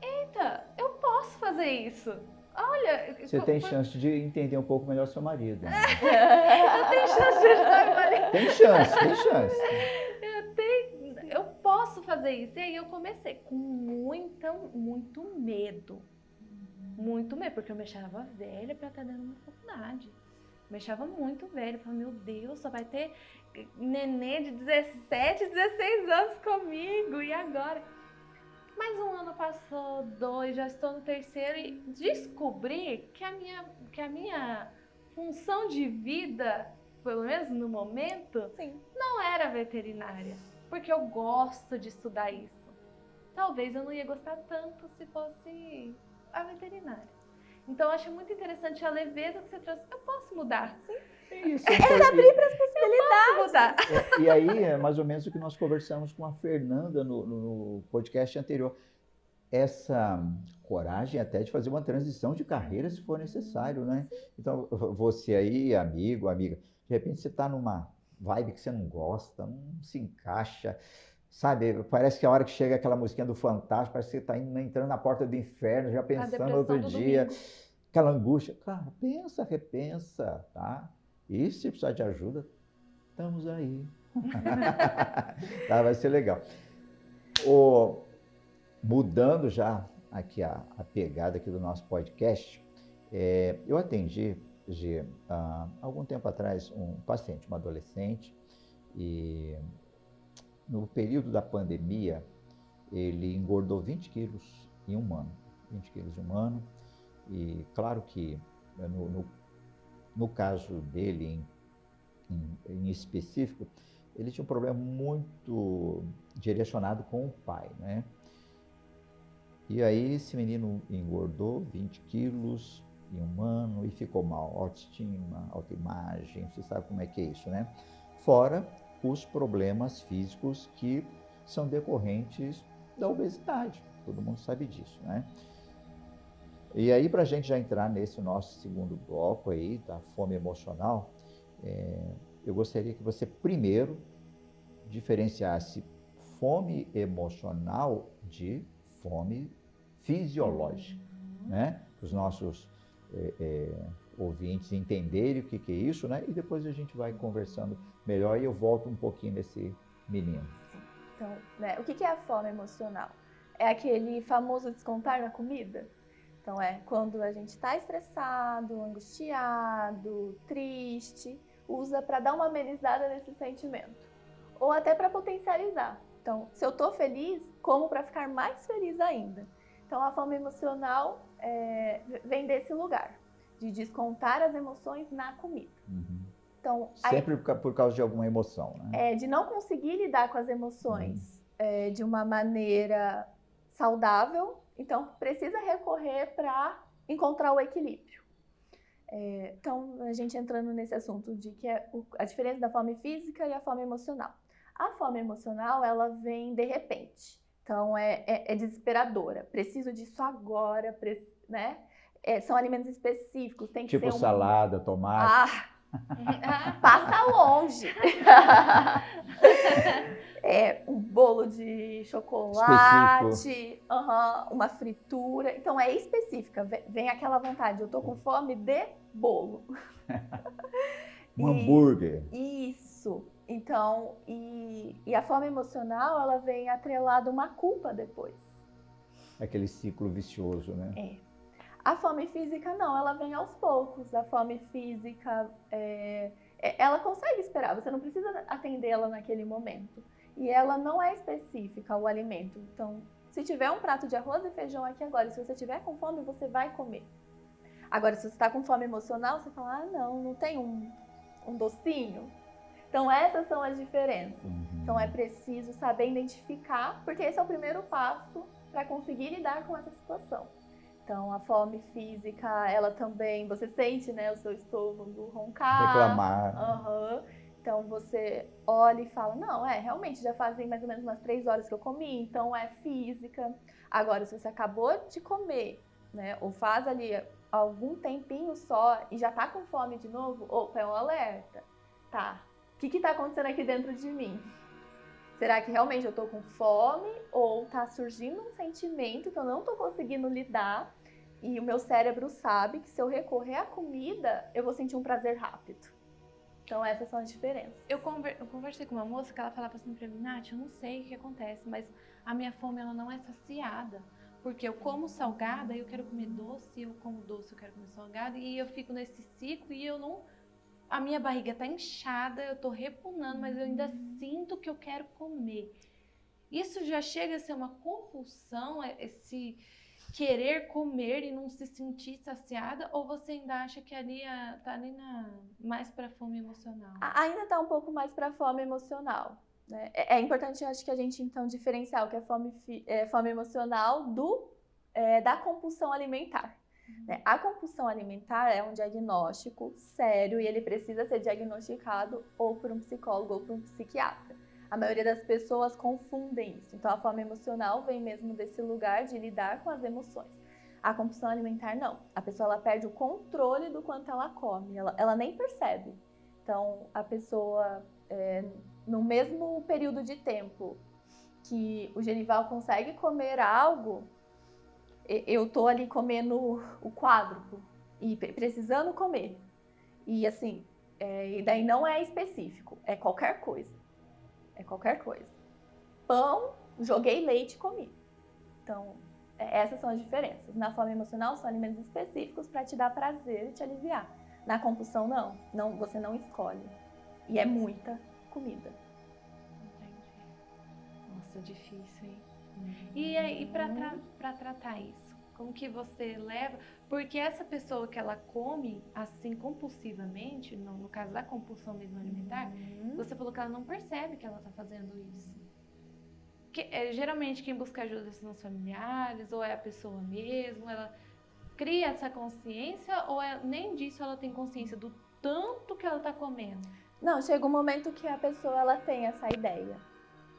eita, eu posso fazer isso. Olha... Você tem chance de entender um pouco melhor seu marido. Né? Eu tenho chance de ajudar meu marido. Tem chance. Eu posso fazer isso. E aí eu comecei com muito medo. Muito medo, porque eu me achava velha pra estar dentro de uma faculdade. Me achava muito velha. Eu falava, meu Deus, só vai ter nenê de 17, 16 anos comigo. E agora? Mais um ano passou, 2, já estou no 3º e descobri que a minha função de vida, pelo menos no momento, Sim, não era veterinária. Porque eu gosto de estudar isso. Talvez eu não ia gostar tanto se fosse a veterinária. Então, eu acho muito interessante a leveza que você trouxe. Eu posso mudar. Sim. É isso. É abrir para as possibilidades. Eu posso mudar. E aí é mais ou menos o que nós conversamos com a Fernanda no podcast anterior. Essa coragem até de fazer uma transição de carreira se for necessário, né? Então, você aí, amigo, amiga, de repente você está numa vibe que você não gosta, não se encaixa, sabe? Parece que a hora que chega aquela musiquinha do Fantástico, parece que você está entrando na porta do inferno, já pensando no outro dia, aquela angústia. Cara, repensa, tá? E se precisar de ajuda, estamos aí. Tá, vai ser legal. Mudando já aqui a pegada aqui do nosso podcast, eu atendi, algum tempo atrás, um paciente, uma adolescente, e no período da pandemia, ele engordou 20 quilos em um ano. 20 quilos em um ano, e claro que no caso dele em específico, ele tinha um problema muito direcionado com o pai, né? E aí esse menino engordou 20 quilos em um ano e ficou mal, autoestima, autoimagem, você sabe como é que é isso, né? Fora os problemas físicos que são decorrentes da obesidade, todo mundo sabe disso, né? E aí, para a gente já entrar nesse nosso segundo bloco aí, da fome emocional, eu gostaria que você primeiro diferenciasse fome emocional de fome fisiológica, né? Os nossos ouvintes entenderem o que é isso, né? E depois a gente vai conversando melhor e eu volto um pouquinho nesse menino. Sim. Então, né, o que é a fome emocional? é aquele famoso descontar na comida. Então, é quando a gente está estressado, angustiado, triste, usa para dar uma amenizada nesse sentimento. Ou até para potencializar. Então, se eu estou feliz, como para ficar mais feliz ainda. Então, a fome emocional vem desse lugar, de descontar as emoções na comida. Uhum. Então, Sempre por causa de alguma emoção, né? De não conseguir lidar com as emoções de uma maneira saudável, então precisa recorrer para encontrar o equilíbrio. Então, a gente entrando nesse assunto de que é a diferença da fome física e a fome emocional. A fome emocional, ela vem de repente. Então, é desesperadora. Preciso disso agora, né? São alimentos específicos, tem que tipo ser salada, tomate. Passa longe. Um bolo de chocolate, uma fritura. Então, é específica. Vem aquela vontade. Eu tô com fome de bolo. Um hambúrguer. Isso. Então, e a fome emocional, ela vem atrelada a uma culpa depois. Aquele ciclo vicioso, né? A fome física não, ela vem aos poucos. A fome física, ela consegue esperar, você não precisa atendê-la naquele momento. E ela não é específica, o alimento. Então, se tiver um prato de arroz e feijão aqui agora, se você tiver com fome, você vai comer. Agora, se você está com fome emocional, você fala, não tem um docinho? Então, essas são as diferenças. Então, é preciso saber identificar, porque esse é o primeiro passo para conseguir lidar com essa situação. Então, a fome física, ela também, você sente, né, o seu estômago roncar. Reclamar. Então, você olha e fala, não, realmente já fazem mais ou menos umas 3 horas que eu comi, então é física. Agora, se você acabou de comer, né, ou faz ali algum tempinho só e já tá com fome de novo, opa, é um alerta. Tá, o que tá acontecendo aqui dentro de mim? Será que realmente eu tô com fome ou tá surgindo um sentimento que eu não tô conseguindo lidar e o meu cérebro sabe que se eu recorrer à comida, eu vou sentir um prazer rápido. Então essas são as diferenças. Eu conversei com uma moça que ela falava assim pra mim, Nath, eu não sei o que acontece, mas a minha fome ela não é saciada. Porque eu como salgada e eu quero comer doce, eu como doce, eu quero comer salgada, e eu fico nesse ciclo e eu não... A minha barriga tá inchada, eu tô repugnando, mas eu ainda sinto que eu quero comer. Isso já chega a ser uma compulsão, esse querer comer e não se sentir saciada, ou você ainda acha que ali tá ali mais para fome emocional? Ainda tá um pouco mais para fome emocional, né? É importante, acho que a gente então diferenciar o que é fome emocional da compulsão alimentar. A compulsão alimentar é um diagnóstico sério e ele precisa ser diagnosticado ou por um psicólogo ou por um psiquiatra. A maioria das pessoas confundem isso. Então, a fome emocional vem mesmo desse lugar de lidar com as emoções. A compulsão alimentar, não. A pessoa ela perde o controle do quanto ela come. Ela nem percebe. Então, a pessoa, no mesmo período de tempo que o Genival consegue comer algo, eu tô ali comendo o quádruplo e precisando comer. E assim, e daí não é específico, é qualquer coisa. É qualquer coisa. Pão, joguei leite e comi. Então, essas são as diferenças. Na fome emocional, são alimentos específicos para te dar prazer e te aliviar. Na compulsão, não. Você não escolhe. E é muita comida. Entendi. Nossa, difícil, hein? E aí, para tratar isso, como que você leva? Porque essa pessoa que ela come assim compulsivamente, no caso da compulsão mesmo alimentar, você falou que ela não percebe que ela está fazendo isso. Geralmente quem busca ajuda são os familiares, ou é a pessoa mesmo, ela cria essa consciência, ou nem disso ela tem consciência do tanto que ela está comendo? Não, chega um momento que a pessoa ela tem essa ideia.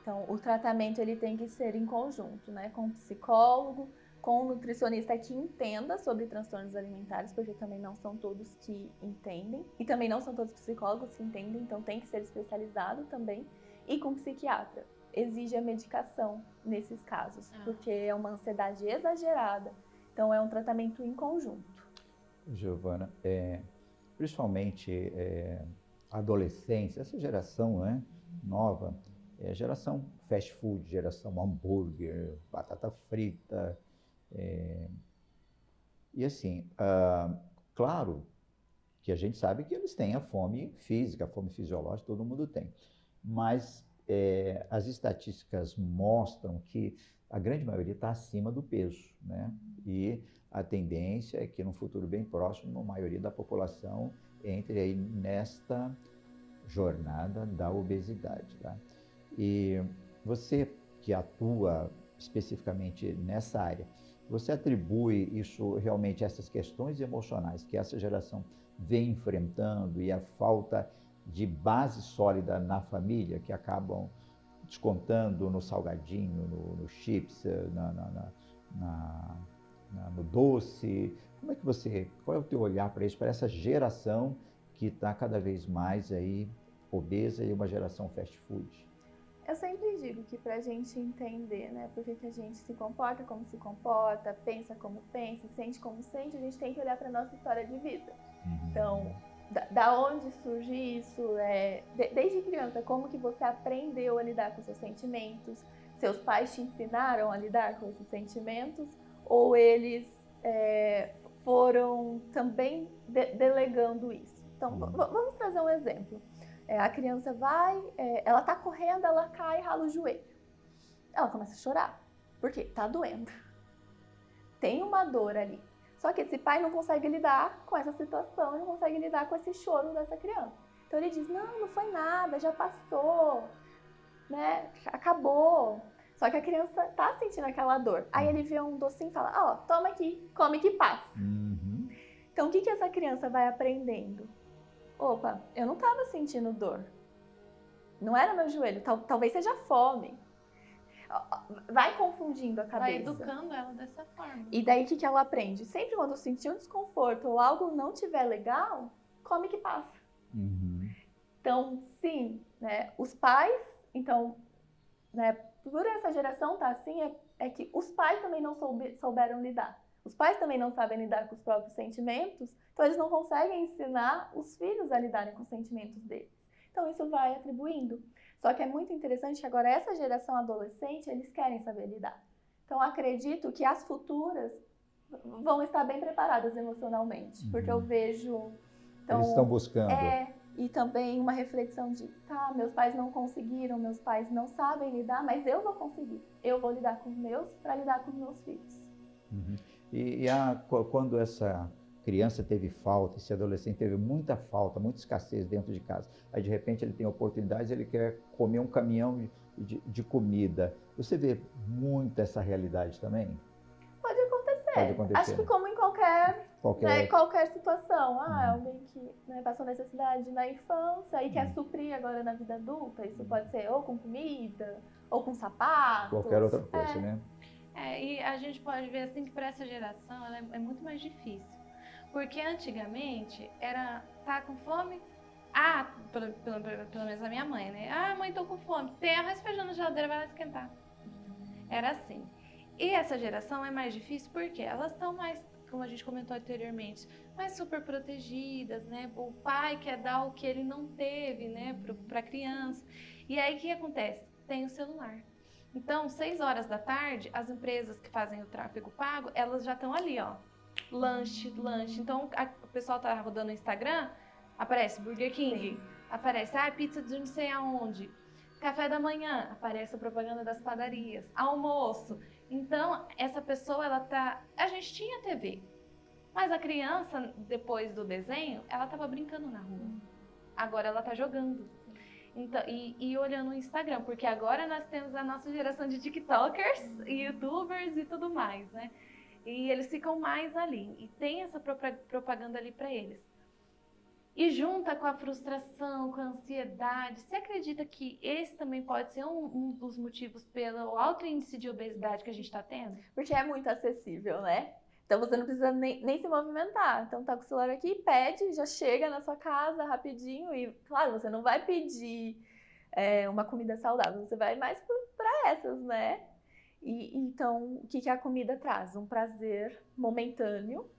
Então, o tratamento ele tem que ser em conjunto, né? Com o psicólogo, com o nutricionista que entenda sobre transtornos alimentares, porque também não são todos que entendem. E também não são todos psicólogos que entendem, então tem que ser especializado também. E com o psiquiatra. Exige a medicação nesses casos, porque é uma ansiedade exagerada. Então, é um tratamento em conjunto. Giovana, principalmente a adolescência, essa geração, né, nova, Geração fast food, geração hambúrguer, batata frita. E assim, claro que a gente sabe que eles têm a fome física, a fome fisiológica, todo mundo tem. Mas as estatísticas mostram que a grande maioria está acima do peso, né? E a tendência é que no futuro bem próximo, a maioria da população entre aí nesta jornada da obesidade, tá? E você que atua especificamente nessa área, você atribui isso realmente a essas questões emocionais que essa geração vem enfrentando e a falta de base sólida na família, que acabam descontando no salgadinho, no chips, no doce? Qual é o teu olhar para isso, para essa geração que está cada vez mais aí obesa e uma geração fast food? Eu sempre digo que para a gente entender, né, por que a gente se comporta como se comporta, pensa como pensa, sente como sente, a gente tem que olhar para a nossa história de vida. Então, da onde surge isso? Desde criança, como que você aprendeu a lidar com seus sentimentos? Seus pais te ensinaram a lidar com esses sentimentos? Ou eles foram também delegando isso? Então, vamos trazer um exemplo. A criança vai, ela tá correndo, ela cai e rala o joelho. Ela começa a chorar. Por quê? Tá doendo. Tem uma dor ali. Só que esse pai não consegue lidar com essa situação, não consegue lidar com esse choro dessa criança. Então ele diz, não foi nada, já passou, né? Acabou. Só que a criança tá sentindo aquela dor. Aí ele vê um docinho e fala, toma aqui, come que passa. Então o que essa criança vai aprendendo? Opa, eu não estava sentindo dor. Não era meu joelho, talvez seja fome. Vai confundindo a cabeça. Vai educando ela dessa forma. E daí o que ela aprende? Sempre quando eu sentir um desconforto ou algo não estiver legal, come que passa. Então, sim, né, os pais, então, né, por essa geração tá assim, é que os pais também não souberam lidar. Os pais também não sabem lidar com os próprios sentimentos, então eles não conseguem ensinar os filhos a lidarem com os sentimentos deles. Então isso vai atribuindo. Só que é muito interessante que agora essa geração adolescente, eles querem saber lidar. Então acredito que as futuras vão estar bem preparadas emocionalmente, porque eu vejo... Então, eles estão buscando. E também uma reflexão de, meus pais não conseguiram, meus pais não sabem lidar, mas eu vou conseguir. Eu vou lidar com os meus para lidar com os meus filhos. Quando essa criança teve falta, esse adolescente teve muita falta, muita escassez dentro de casa, aí de repente ele tem oportunidades, ele quer comer um caminhão de comida. Você vê muito essa realidade também? Pode acontecer. Acho que como em qualquer situação. Alguém que passou necessidade na infância e quer suprir agora na vida adulta. Isso pode ser ou com comida, ou com sapatos. Qualquer outra coisa, né? E a gente pode ver assim que para essa geração ela é muito mais difícil. Porque antigamente era, tá com fome? Pelo menos a minha mãe, né? Mãe, tô com fome. Tem arroz e feijão na geladeira, vai lá esquentar. Era assim. E essa geração é mais difícil porque elas estão mais, como a gente comentou anteriormente, mais super protegidas, né? O pai quer dar o que ele não teve, né, para a criança. E aí o que acontece? Tem o celular. Então, 6 horas da tarde, as empresas que fazem o tráfego pago, elas já estão ali, lanche. Então, o pessoal tá rodando no Instagram, aparece Burger King, sim, aparece pizza de não sei aonde, café da manhã, aparece a propaganda das padarias, almoço. Então, essa pessoa, a gente tinha TV, mas a criança, depois do desenho, ela tava brincando na rua. Agora ela tá jogando. Então, e olhando o Instagram, porque agora nós temos a nossa geração de TikTokers, YouTubers e tudo mais, né? E eles ficam mais ali, e tem essa propaganda ali para eles. E junta com a frustração, com a ansiedade, você acredita que esse também pode ser um dos motivos pelo alto índice de obesidade que a gente está tendo? Porque é muito acessível, né? Então você não precisa nem se movimentar. Então tá com o celular aqui, pede, já chega na sua casa rapidinho. E claro, você não vai pedir uma comida saudável, você vai mais para essas, né? E então o que a comida traz? Um prazer momentâneo,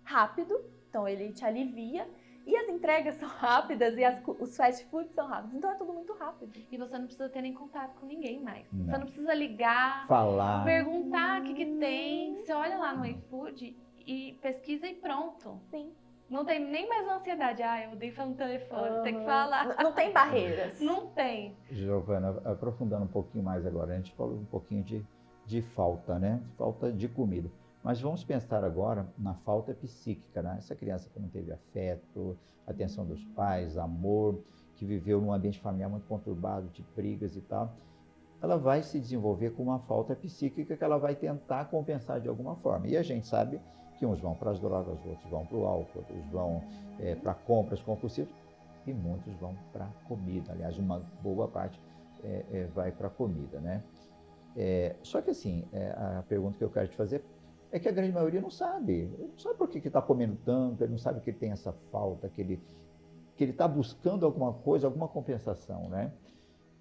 rápido. Então ele te alivia. E as entregas são rápidas e os fast foods são rápidos. Então é tudo muito rápido. E você não precisa ter nem contato com ninguém mais. Não. Você não precisa ligar, Falar. perguntar o que tem. Você olha lá no iFood e pesquisa e pronto. Sim. Não tem nem mais ansiedade. Eu odeio falar no telefone, tem que falar. Não tem barreiras. Não tem. Giovana, aprofundando um pouquinho mais agora, a gente falou um pouquinho de falta, né? Falta de comida. Mas vamos pensar agora na falta psíquica, né? Essa criança que não teve afeto, atenção dos pais, amor, que viveu num ambiente familiar muito conturbado, de brigas e tal, ela vai se desenvolver com uma falta psíquica que ela vai tentar compensar de alguma forma. E a gente sabe que uns vão para as drogas, outros vão para o álcool, outros vão para compras compulsivas e muitos vão para a comida. Aliás, uma boa parte vai para a comida, né? Só que assim, a pergunta que eu quero te fazer é que a grande maioria não sabe. Ele não sabe por que está comendo tanto, ele não sabe que ele tem essa falta, que ele está buscando alguma coisa, alguma compensação, né?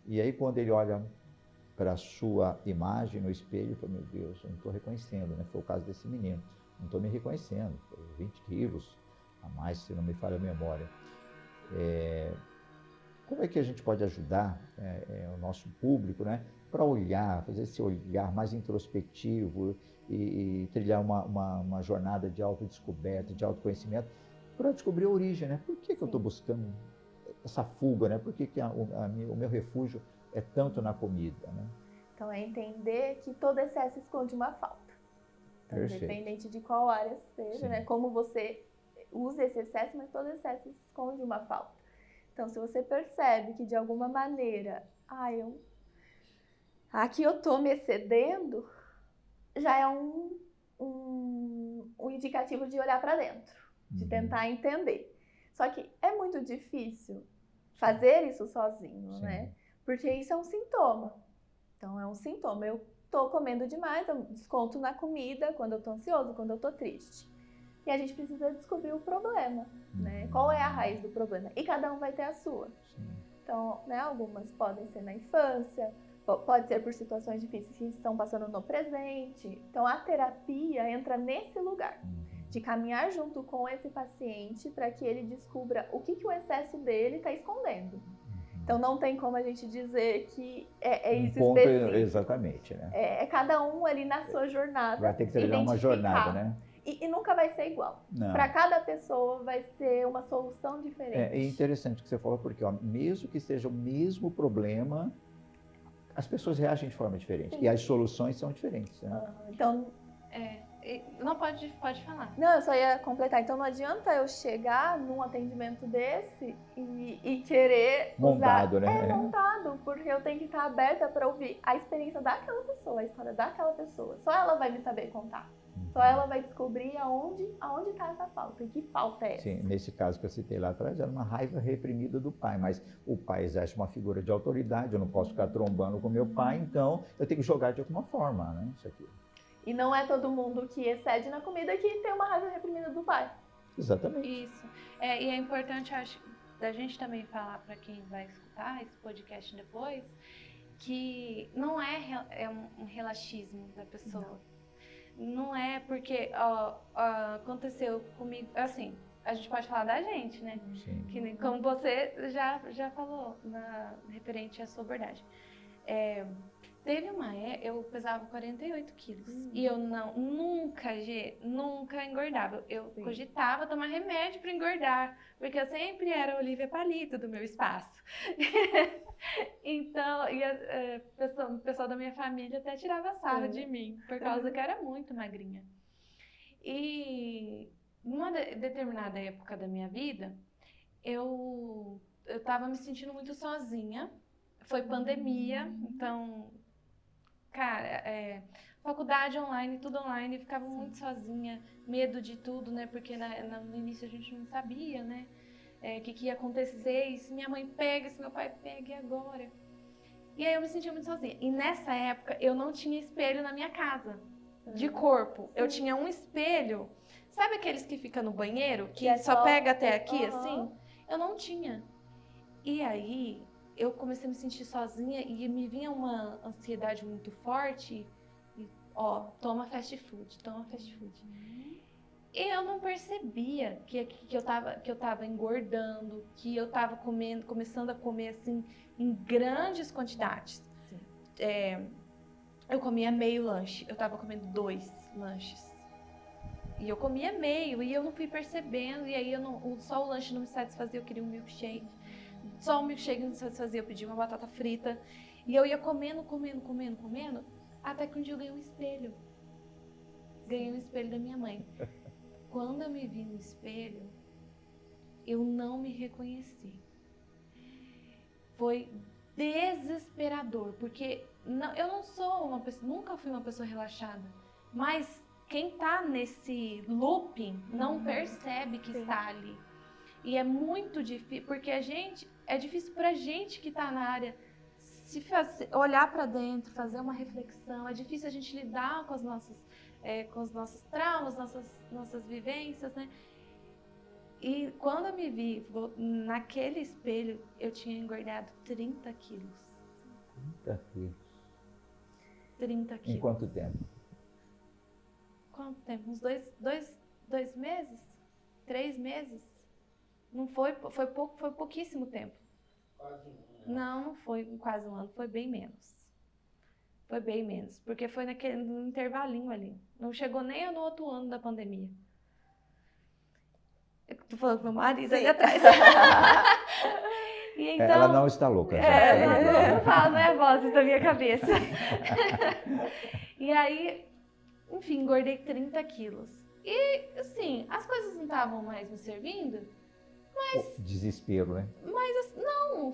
E aí quando ele olha para a sua imagem no espelho, ele fala, meu Deus, eu não estou reconhecendo, né? Foi o caso desse menino. Não estou me reconhecendo, 20 quilos a mais, se não me falha a memória. Como é que a gente pode ajudar o nosso público, né, para olhar, fazer esse olhar mais introspectivo e trilhar uma jornada de autodescoberta, de autoconhecimento, para descobrir a origem, né? Por que eu estou buscando essa fuga, né? Por que o meu refúgio é tanto na comida, né? Então é entender que todo excesso esconde uma falta. Então, independente de qual área seja, né? Como você usa esse excesso, mas todo excesso esconde uma falta. Então, se você percebe que de alguma maneira, aqui eu tô me excedendo, já é um indicativo de olhar para dentro, de tentar entender. Só que é muito difícil fazer isso sozinho, né? Porque isso é um sintoma. Então, é um sintoma. Eu tô comendo demais, eu desconto na comida quando eu tô ansioso, quando eu tô triste. E a gente precisa descobrir o problema, né? Qual é a raiz do problema? E cada um vai ter a sua. Então, né, algumas podem ser na infância, pode ser por situações difíceis que estão passando no presente. Então, a terapia entra nesse lugar, de caminhar junto com esse paciente para que ele descubra o que o excesso dele está escondendo. Então, não tem como a gente dizer que é isso ponto específico. Exatamente, né? É cada um ali na sua jornada. Vai ter que trilhar uma jornada, né? E nunca vai ser igual. Para cada pessoa vai ser uma solução diferente. É interessante o que você falou, porque mesmo que seja o mesmo problema, as pessoas reagem de forma diferente. Sim. E as soluções são diferentes, né? Então... Não, pode falar. Não, eu só ia completar. Então não adianta eu chegar num atendimento desse e querer montado, usar... né? Montado, porque eu tenho que estar aberta para ouvir a experiência daquela pessoa, a história daquela pessoa. Só ela vai me saber contar. Só ela vai descobrir aonde está essa falta e que falta é essa. Sim, nesse caso que eu citei lá atrás, era uma raiva reprimida do pai, mas o pai exerce uma figura de autoridade, eu não posso ficar trombando com meu pai, então eu tenho que jogar de alguma forma, né? Isso aqui. E não é todo mundo que excede na comida que tem uma raiva reprimida do pai. Exatamente. Isso. E é importante, acho, da gente também falar para quem vai escutar esse podcast depois, que não é um relaxismo da pessoa. Não é porque aconteceu comigo, assim, a gente pode falar da gente, né? Sim. Que, como você já falou, referente à sua abordagem. Teve uma eu pesava 48 quilos e eu nunca engordava. Eu cogitava tomar remédio para engordar, porque eu sempre era a Olivia Palito do meu espaço. Então, o pessoal da minha família até tirava sarro de mim, por causa que eu era muito magrinha. E numa determinada época da minha vida, eu estava me sentindo muito sozinha. Foi pandemia, então... Cara, faculdade online, tudo online, eu ficava muito sozinha, medo de tudo, né? Porque no início a gente não sabia, né? O que ia acontecer, e se minha mãe pega, se meu pai pega, e agora? E aí eu me sentia muito sozinha. E nessa época eu não tinha espelho na minha casa, de corpo. Eu tinha um espelho, sabe aqueles que ficam no banheiro, que só pega até aqui, assim? Eu não tinha. E aí... eu comecei a me sentir sozinha e me vinha uma ansiedade muito forte. E, toma fast food. eu não percebia que eu tava engordando, que eu tava começando a comer assim em grandes quantidades. Eu comia meio lanche, eu tava comendo 2 lanches. E eu comia meio, e eu não fui percebendo, e aí só o lanche não me satisfazia, eu queria um milkshake. Só o milkshake não me satisfazia, eu pedia uma batata frita. E eu ia comendo, até que um dia eu ganhei um espelho. Ganhei um espelho da minha mãe. Quando eu me vi no espelho, eu não me reconheci. Foi desesperador, porque eu não sou uma pessoa, nunca fui uma pessoa relaxada, mas quem tá nesse looping não percebe que está ali. E é muito difícil, porque é difícil pra gente que tá na área olhar para dentro, fazer uma reflexão. É difícil a gente lidar com os nossos traumas, nossas vivências, né? E quando eu me vi naquele espelho, eu tinha engordado 30 quilos. 30 quilos. 30 quilos. Em quanto tempo? Quanto tempo? Uns dois meses? 3 meses? Não foi pouco, foi pouquíssimo tempo. Quase um ano. Não foi quase um ano, foi bem menos. Foi bem menos, porque foi no intervalinho ali. Não chegou nem no outro ano da pandemia. Eu tô falando pro meu marido ali atrás. E então, ela não está louca. Eu falo, não é vozes da minha cabeça. E aí, enfim, engordei 30 quilos. E, assim, as coisas não estavam mais me servindo, mas... Desespero, né? Mas, não,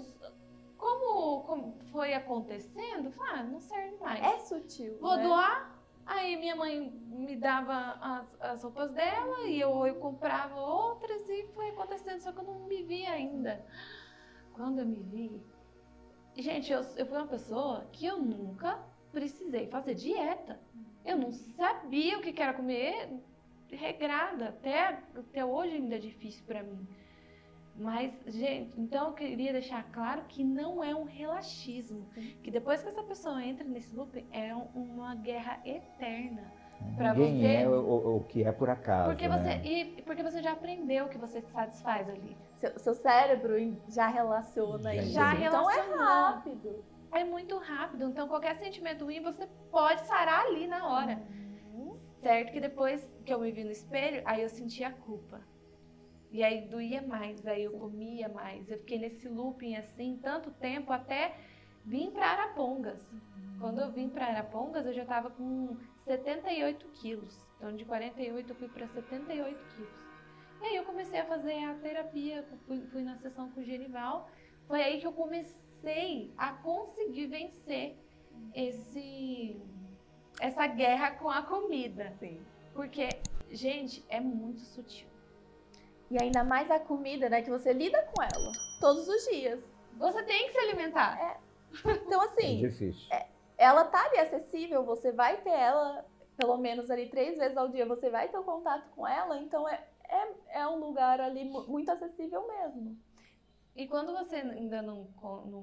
como foi acontecendo, eu falei, não serve mais. É sutil, Vou né? doar. Aí minha mãe me dava as roupas dela e eu comprava outras e foi acontecendo, só que eu não me vi ainda. Quando eu me vi... Gente, eu fui uma pessoa que eu nunca precisei fazer dieta. Eu não sabia o que era comer regrada. Até hoje ainda é difícil pra mim. Mas, gente, então eu queria deixar claro que não é um relaxismo. Que depois que essa pessoa entra nesse loop, é uma guerra eterna. Pra Ninguém você, é o que é por acaso, porque você já aprendeu que você se satisfaz ali. Seu cérebro já relaciona isso. Já Então é relacionou. rápido. É muito rápido. Então, qualquer sentimento ruim, você pode sarar ali na hora. Certo? Que depois que eu me vi no espelho, aí eu sentia a culpa. E aí doía mais, aí eu comia mais. Eu fiquei nesse looping assim, tanto tempo, até vim para Arapongas. Quando eu vim para Arapongas, eu já estava com 78 quilos. Então, de 48 eu fui para 78 quilos. E aí eu comecei a fazer a terapia, fui na sessão com o Genival. Foi aí que eu comecei a conseguir vencer essa guerra com a comida. Sim. Porque, gente, é muito sutil. E ainda mais a comida, né? Que você lida com ela todos os dias. Você tem que se alimentar. Então, É assim, difícil. ela tá ali acessível, você vai ter ela pelo menos ali 3 vezes ao dia, você vai ter o contato com ela, então é um lugar ali muito acessível mesmo. E quando você ainda não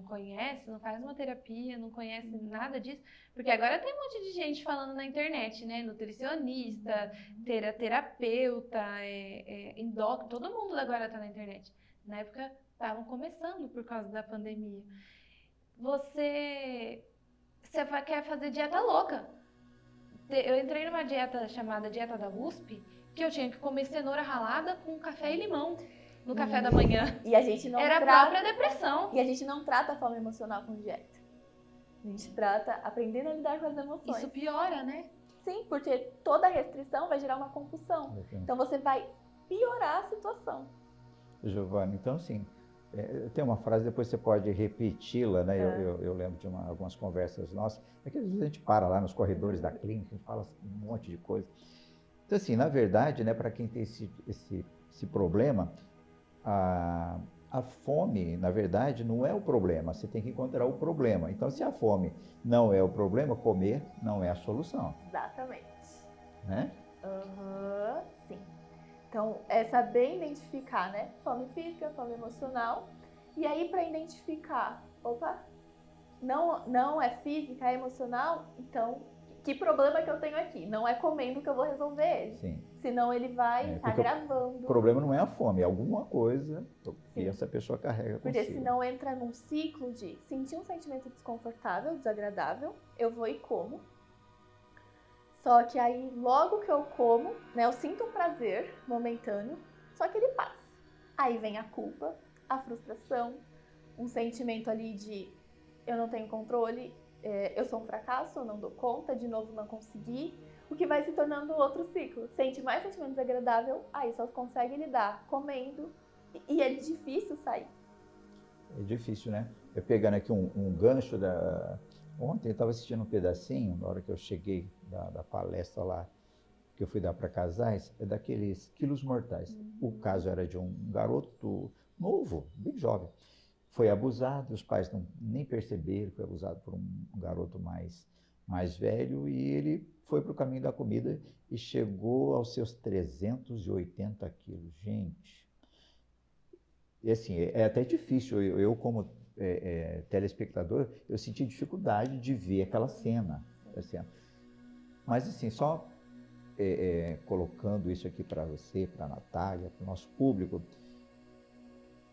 conhece, não faz uma terapia, não conhece nada disso, porque agora tem um monte de gente falando na internet, né? Nutricionista, terapeuta, endócrino, todo mundo agora tá na internet. Na época estavam começando por causa da pandemia. Você quer fazer dieta louca. Eu entrei numa dieta chamada dieta da USP, que eu tinha que comer cenoura ralada com café e limão no café da manhã. E a gente não Era a trata... própria depressão. E a gente não trata a fome emocional com dieta. A gente trata aprendendo a lidar com as emoções. Isso piora, né? Sim, porque toda restrição vai gerar uma compulsão. Então você vai piorar a situação. Giovana, então assim, tem uma frase, depois você pode repeti-la, né? É. Eu lembro de algumas conversas nossas, é que às vezes a gente para lá nos corredores da clínica e fala um monte de coisa. Então assim, na verdade, né, para quem tem esse problema, a fome, na verdade, não é o problema, você tem que encontrar o problema. Então, se a fome não é o problema, comer não é a solução, Exatamente. né? Sim. Então, é saber identificar, né? Fome física, fome emocional. E aí, para identificar, não é física, é emocional, então, o que problema que eu tenho aqui? Não é comendo que eu vou resolver ele. Sim. Senão ele vai estar porque agravando. O problema não é a fome, é alguma coisa que Sim. essa pessoa carrega Porque consigo. senão entra num ciclo de sentir um sentimento desconfortável, desagradável, eu vou e como. Só que aí, logo que eu como, né, eu sinto um prazer momentâneo, só que ele passa. Aí vem a culpa, a frustração, um sentimento ali de eu não tenho controle, eu sou um fracasso, eu não dou conta, de novo não consegui, o que vai se tornando outro ciclo. Sente mais sentimento desagradável, aí só consegue lidar comendo, e é difícil sair. É difícil, né? Eu pegando aqui um gancho da... Ontem eu estava assistindo um pedacinho, na hora que eu cheguei da palestra lá, que eu fui dar para casais, é daqueles quilos mortais. O caso era de um garoto novo, bem jovem. Foi abusado, os pais nem perceberam, foi abusado por um garoto mais velho, e ele foi para o caminho da comida e chegou aos seus 380 quilos. Gente, e assim, é até difícil, eu como telespectador, eu senti dificuldade de ver aquela cena. Mas assim, só colocando isso aqui para você, para a Natália, para o nosso público,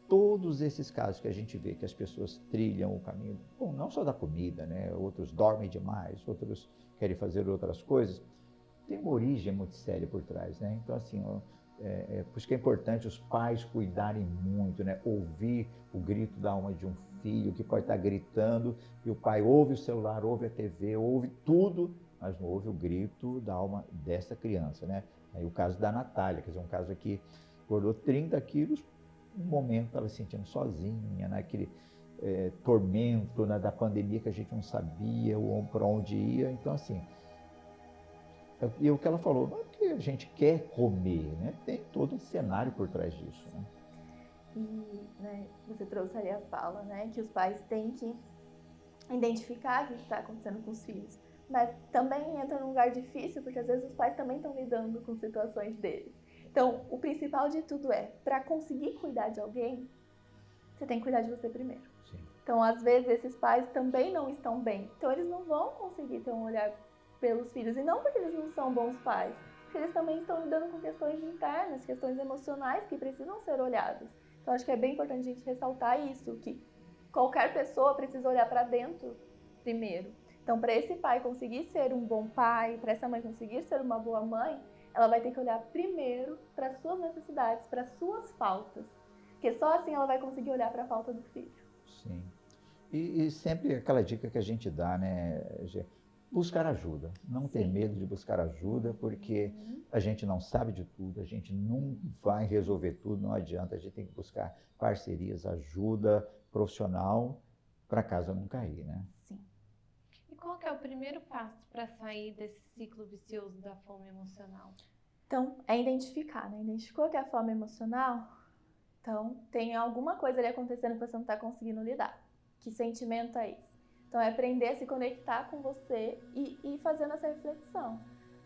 todos esses casos que a gente vê que as pessoas trilham o caminho, bom, não só da comida, né? Outros dormem demais, outros querem fazer outras coisas, tem uma origem muito séria por trás, né? Então, assim, por isso que é importante os pais cuidarem muito, né? Ouvir o grito da alma de um filho que pode estar gritando e o pai ouve o celular, ouve a TV, ouve tudo, mas não ouve o grito da alma dessa criança, né? Aí o caso da Natália, quer dizer, um caso aqui, engordou 30 quilos, um momento estava se sentindo sozinha, naquele tormento, né, da pandemia que a gente não sabia para onde ia. Então, assim, e o que ela falou, não é que a gente quer comer, né? Tem todo um cenário por trás disso, né? E, né, você trouxe ali a fala, né, que os pais têm que identificar o que está acontecendo com os filhos. Mas também entra num lugar difícil, porque às vezes os pais também estão lidando com situações deles. Então, o principal de tudo para conseguir cuidar de alguém, você tem que cuidar de você primeiro. Sim. Então, às vezes, esses pais também não estão bem. Então, eles não vão conseguir ter um olhar pelos filhos. E não porque eles não são bons pais, porque eles também estão lidando com questões internas, questões emocionais que precisam ser olhadas. Então, acho que é bem importante a gente ressaltar isso, que qualquer pessoa precisa olhar para dentro primeiro. Então, para esse pai conseguir ser um bom pai, para essa mãe conseguir ser uma boa mãe, ela vai ter que olhar primeiro para as suas necessidades, para as suas faltas. Porque só assim ela vai conseguir olhar para a falta do filho. Sim. E sempre aquela dica que a gente dá, né, Gê? Buscar ajuda. Não ter medo de buscar ajuda, porque a gente não sabe de tudo, a gente não vai resolver tudo, não adianta, a gente tem que buscar parcerias, ajuda profissional para casa não cair, né? Sim. E qual que é o primeiro passo para sair desse ciclo vicioso da fome emocional? Então, é identificar, né? Identificou que é a fome emocional? Então, tem alguma coisa ali acontecendo que você não está conseguindo lidar. Que sentimento é esse? Então, é aprender a se conectar com você e ir fazendo essa reflexão.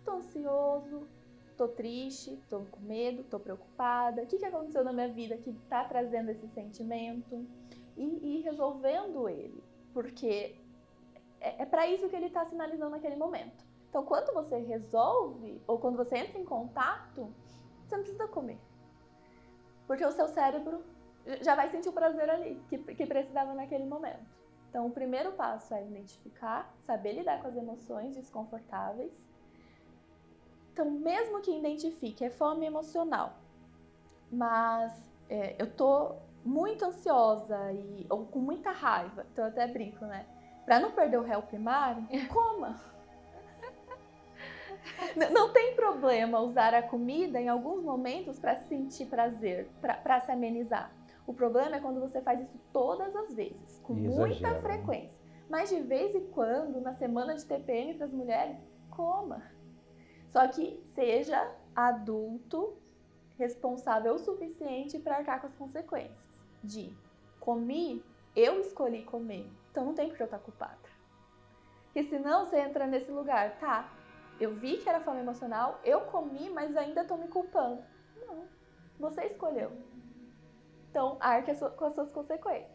Tô ansioso, tô triste, tô com medo, tô preocupada. O que aconteceu na minha vida que está trazendo esse sentimento? E ir resolvendo ele. Porque é para isso que ele está sinalizando naquele momento. Então, quando você resolve, ou quando você entra em contato, você não precisa comer. Porque o seu cérebro já vai sentir o prazer ali, que precisava naquele momento. Então, o primeiro passo é identificar, saber lidar com as emoções desconfortáveis. Então, mesmo que identifique, é fome emocional, mas eu tô muito ansiosa ou com muita raiva, então eu até brinco, né? Para não perder o réu primário, coma! Não tem problema usar a comida em alguns momentos para sentir prazer, para se amenizar. O problema é quando você faz isso todas as vezes, com muita frequência. Né? Mas de vez em quando, na semana de TPM para as mulheres, coma. Só que seja adulto, responsável o suficiente para arcar com as consequências. Comi, eu escolhi comer, então não tem por que eu estar culpada. Porque senão você entra nesse lugar, tá? Eu vi que era fome emocional, eu comi, mas ainda estou me culpando. Não, você escolheu. Então, arque com as suas consequências.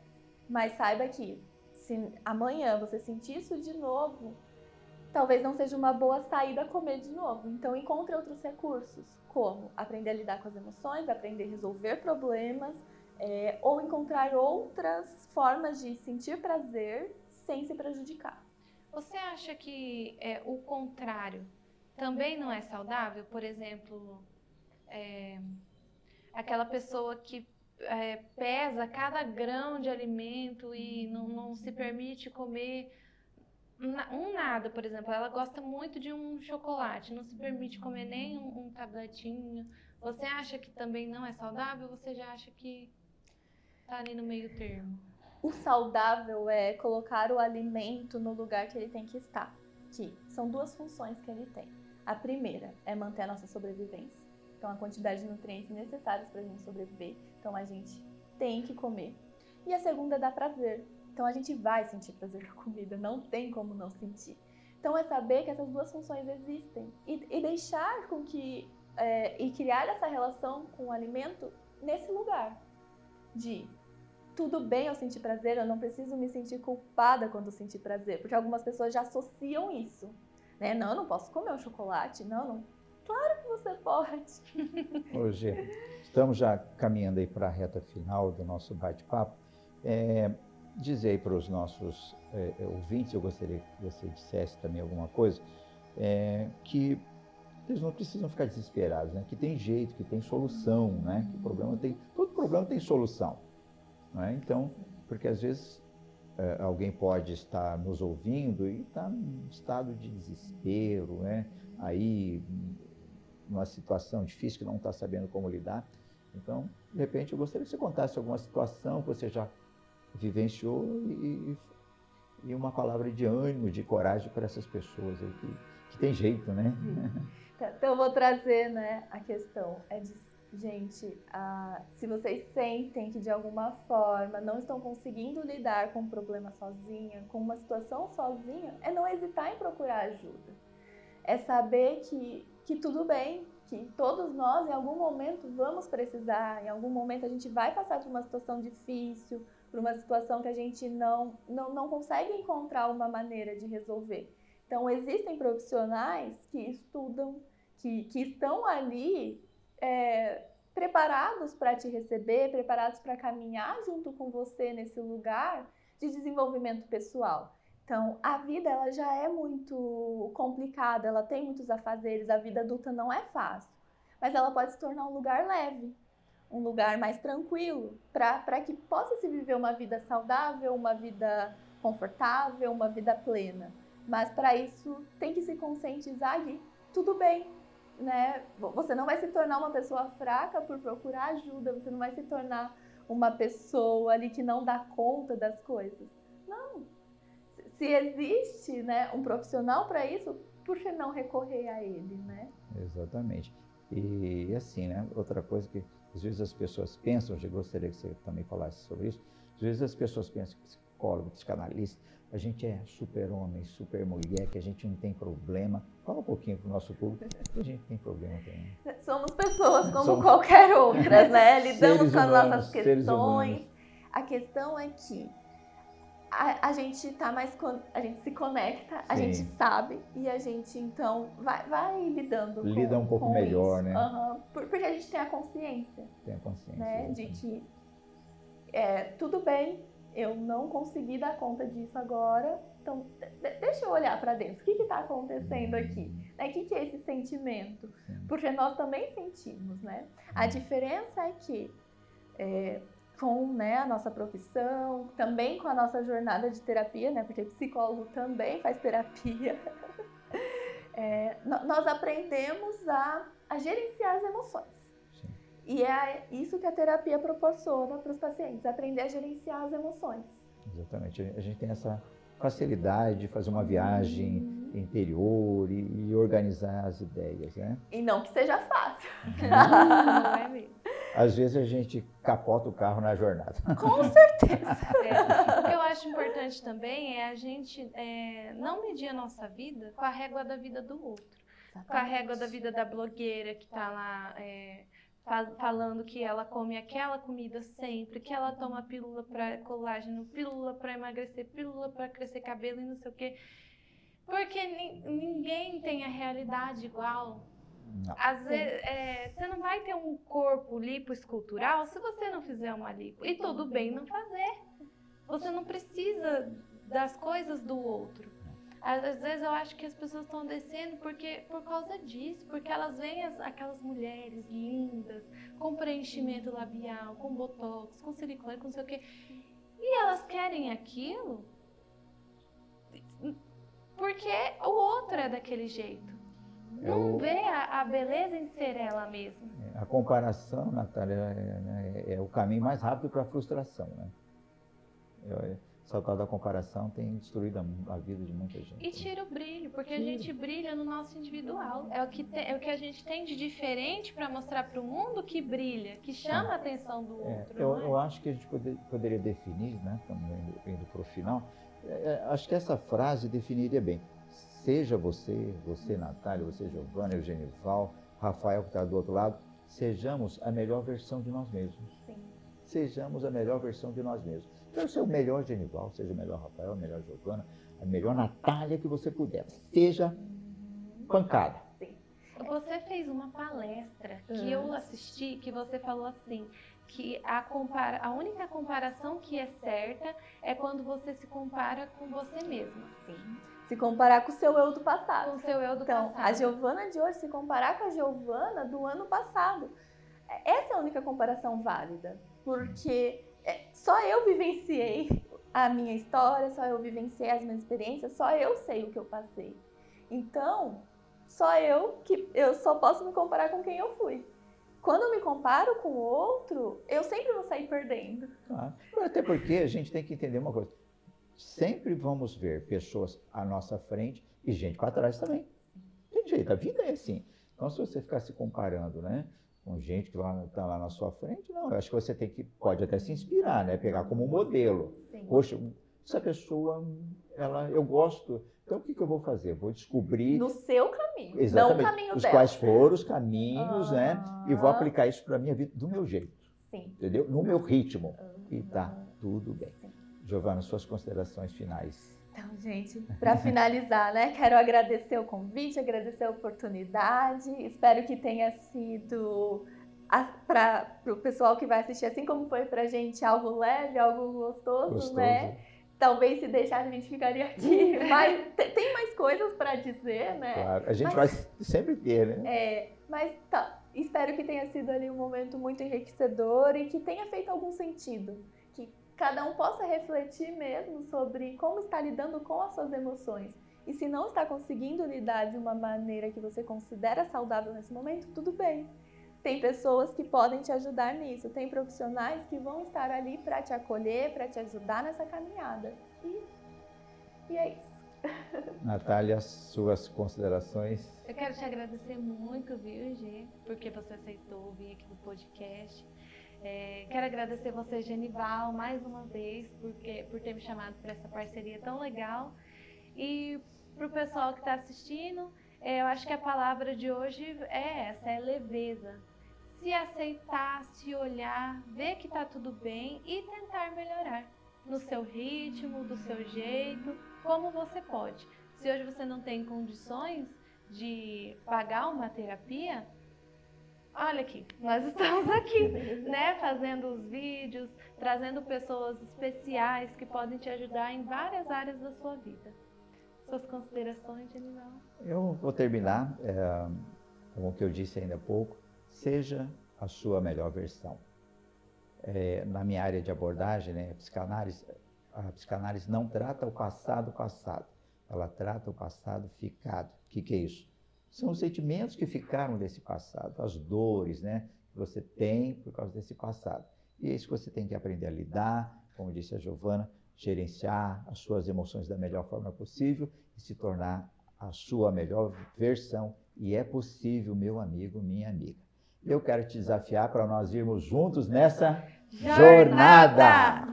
Mas saiba que, se amanhã você sentir isso de novo, talvez não seja uma boa saída comer de novo. Então, encontre outros recursos, como aprender a lidar com as emoções, aprender a resolver problemas, ou encontrar outras formas de sentir prazer sem se prejudicar. Você acha que o contrário também não é saudável? Por exemplo, aquela pessoa que pesa cada grão de alimento e não se permite comer nada, por exemplo. Ela gosta muito de um chocolate, não se permite comer nem um tabletinho. Você acha que também não é saudável ou você já acha que tá ali no meio termo? O saudável é colocar o alimento no lugar que ele tem que estar. Que são duas funções que ele tem. A primeira é manter a nossa sobrevivência. Então, a quantidade de nutrientes necessários para a gente sobreviver. Então, a gente tem que comer. E a segunda é dar prazer. Então, a gente vai sentir prazer com a comida. Não tem como não sentir. Então, é saber que essas duas funções existem. E deixar com que... e criar essa relação com o alimento nesse lugar. De... tudo bem eu sentir prazer, eu não preciso me sentir culpada quando eu sentir prazer, porque algumas pessoas já associam isso, né? Não, eu não posso comer um chocolate, não. Claro que você pode. Hoje, estamos já caminhando aí para a reta final do nosso bate-papo. Dizer aí para os nossos ouvintes, eu gostaria que você dissesse também alguma coisa, que eles não precisam ficar desesperados, né? Que tem jeito, que tem solução, né? Que todo problema tem solução. Né? Então, porque às vezes alguém pode estar nos ouvindo e está num estado de desespero, né? Aí numa situação difícil que não está sabendo como lidar. Então, de repente, eu gostaria que você contasse alguma situação que você já vivenciou e uma palavra de ânimo, de coragem para essas pessoas aí que tem jeito, né? Então, eu vou trazer, né, a questão gente, se vocês sentem que de alguma forma não estão conseguindo lidar com um problema sozinha, com uma situação sozinha, é não hesitar em procurar ajuda. É saber que tudo bem, que todos nós em algum momento vamos precisar, em algum momento a gente vai passar por uma situação difícil, por uma situação que a gente não consegue encontrar uma maneira de resolver. Então, existem profissionais que estudam, que estão ali preparados para te receber, preparados para caminhar junto com você nesse lugar de desenvolvimento pessoal. Então, a vida ela já é muito complicada, ela tem muitos afazeres, a vida adulta não é fácil, mas ela pode se tornar um lugar leve, um lugar mais tranquilo, para que possa se viver uma vida saudável, uma vida confortável, uma vida plena. Mas para isso tem que se conscientizar de tudo bem, né? Você não vai se tornar uma pessoa fraca por procurar ajuda, você não vai se tornar uma pessoa ali que não dá conta das coisas. Não. Se existe, né, um profissional para isso, por que não recorrer a ele, né? Exatamente. E assim, né? Outra coisa que às vezes as pessoas pensam, eu gostaria que você também falasse sobre isso, às vezes as pessoas pensam que psicólogo, psicanalista, a gente é super-homem, super-mulher, que a gente não tem problema. Fala um pouquinho para o nosso público, que a gente tem problema também. Somos pessoas como qualquer outras, né? Lidamos com as nossas questões. A questão é que a gente tá a gente se conecta, a gente sabe e a gente então vai lidando Lida um pouco melhor, isso. Né? Uhum. Porque a gente tem a consciência. Tem a consciência. Né? De que tudo bem, eu não consegui dar conta disso agora, então deixa eu olhar para dentro. O que está acontecendo aqui? Né? O que é esse sentimento? Porque nós também sentimos, né? A diferença é que com, né, a nossa profissão, também com a nossa jornada de terapia, né, porque psicólogo também faz terapia, nós aprendemos a gerenciar as emoções. Sim. E é isso que a terapia proporciona para os pacientes, aprender a gerenciar as emoções. Exatamente. A gente tem essa facilidade de fazer uma viagem interior e organizar as ideias, né? E não que seja fácil. Não é mesmo. Às vezes a gente capota o carro na jornada. Com certeza. O que eu acho importante também é a gente não medir a nossa vida com a régua da vida do outro. Exatamente. Com a régua da vida da blogueira que está lá falando que ela come aquela comida sempre, que ela toma pílula para colágeno, pílula para emagrecer, pílula para crescer cabelo e não sei o quê. Porque ninguém tem a realidade igual. Não. Às vezes, você não vai ter um corpo lipoescultural se você não fizer uma lipo. E tudo bem não fazer. Você não precisa das coisas do outro. Às vezes eu acho que as pessoas estão descendo por causa disso, porque elas veem aquelas mulheres lindas, com preenchimento labial, com botox, com silicone, com não sei o quê. E elas querem aquilo porque o outro é daquele jeito. Não vê a beleza em ser ela mesma. A comparação, Natália, é o caminho mais rápido para a frustração, né? Essa tal da comparação tem destruído a vida de muita gente. E tira o brilho, porque a gente brilha no nosso individual. É o que a gente tem de diferente para mostrar para o mundo que brilha, que chama a atenção do outro. Eu acho que a gente poderia definir, né, indo para o final, acho que essa frase definiria bem. Seja você Natália, você Giovana, eu Genival, Rafael que está do outro lado, sejamos a melhor versão de nós mesmos. Sim. Sejamos a melhor versão de nós mesmos. Então, seja o melhor Genival, seja o melhor Rafael, a melhor Giovana, a melhor Natália que você puder. Seja pancada. Sim. Você fez uma palestra que eu assisti, que você falou assim, que a única comparação que é certa é quando você se compara com você mesma. Sim. Se comparar com o seu eu do passado. Com o seu eu do Então, passado. a Giovana de hoje se comparar com a Giovana do ano passado. Essa é a única comparação válida, porque só eu vivenciei a minha história, só eu vivenciei as minhas experiências, só eu sei o que eu passei. Então, eu só posso me comparar com quem eu fui. Quando eu me comparo com o outro, eu sempre vou sair perdendo. Claro. Até porque a gente tem que entender uma coisa. Sempre vamos ver pessoas à nossa frente e gente para trás também. Tem jeito, a vida é assim. Então, se você ficar se comparando, né, com gente que está lá na sua frente, não. Eu acho que você pode até se inspirar, né, pegar como modelo. Sim. Poxa, essa pessoa, eu gosto. Então, o que eu vou fazer? Eu vou descobrir... No seu caminho, exatamente, não o caminho os dela. quais foram os caminhos, né, e vou aplicar isso para a minha vida do meu jeito. Sim. Entendeu? No meu ritmo. E tá tudo bem. Sim. Giovana, suas considerações finais. Então, gente, para finalizar, né, quero agradecer o convite, agradecer a oportunidade. Espero que tenha sido para o pessoal que vai assistir, assim como foi para a gente, algo leve, algo gostoso, né? Talvez se deixar a gente ficaria aqui, mas tem mais coisas para dizer, né? Claro, a gente vai sempre ter, né? Mas tá, espero que tenha sido ali um momento muito enriquecedor e que tenha feito algum sentido. Que cada um possa refletir mesmo sobre como está lidando com as suas emoções. E se não está conseguindo lidar de uma maneira que você considera saudável nesse momento, tudo bem. Tem pessoas que podem te ajudar nisso, tem profissionais que vão estar ali para te acolher, para te ajudar nessa caminhada. E é isso. Natália, suas considerações? Eu quero te agradecer muito, viu, Gê, porque você aceitou vir aqui no podcast. Quero agradecer você, Genival, mais uma vez, por ter me chamado para essa parceria tão legal. E para o pessoal que está assistindo, eu acho que a palavra de hoje é essa, é leveza. Se aceitar, se olhar, ver que está tudo bem e tentar melhorar no seu ritmo, do seu jeito, como você pode. Se hoje você não tem condições de pagar uma terapia, olha aqui, nós estamos aqui, né, fazendo os vídeos, trazendo pessoas especiais que podem te ajudar em várias áreas da sua vida. Suas considerações, Genival? Eu vou terminar com o que eu disse ainda há pouco. Seja a sua melhor versão. Na minha área de abordagem, né, a psicanálise não trata o passado, ela trata o passado ficado. O que é isso? São os sentimentos que ficaram desse passado, as dores, né, que você tem por causa desse passado. E é isso que você tem que aprender a lidar, como disse a Giovana, gerenciar as suas emoções da melhor forma possível e se tornar a sua melhor versão. E é possível, meu amigo, minha amiga. Eu quero te desafiar para nós irmos juntos nessa jornada.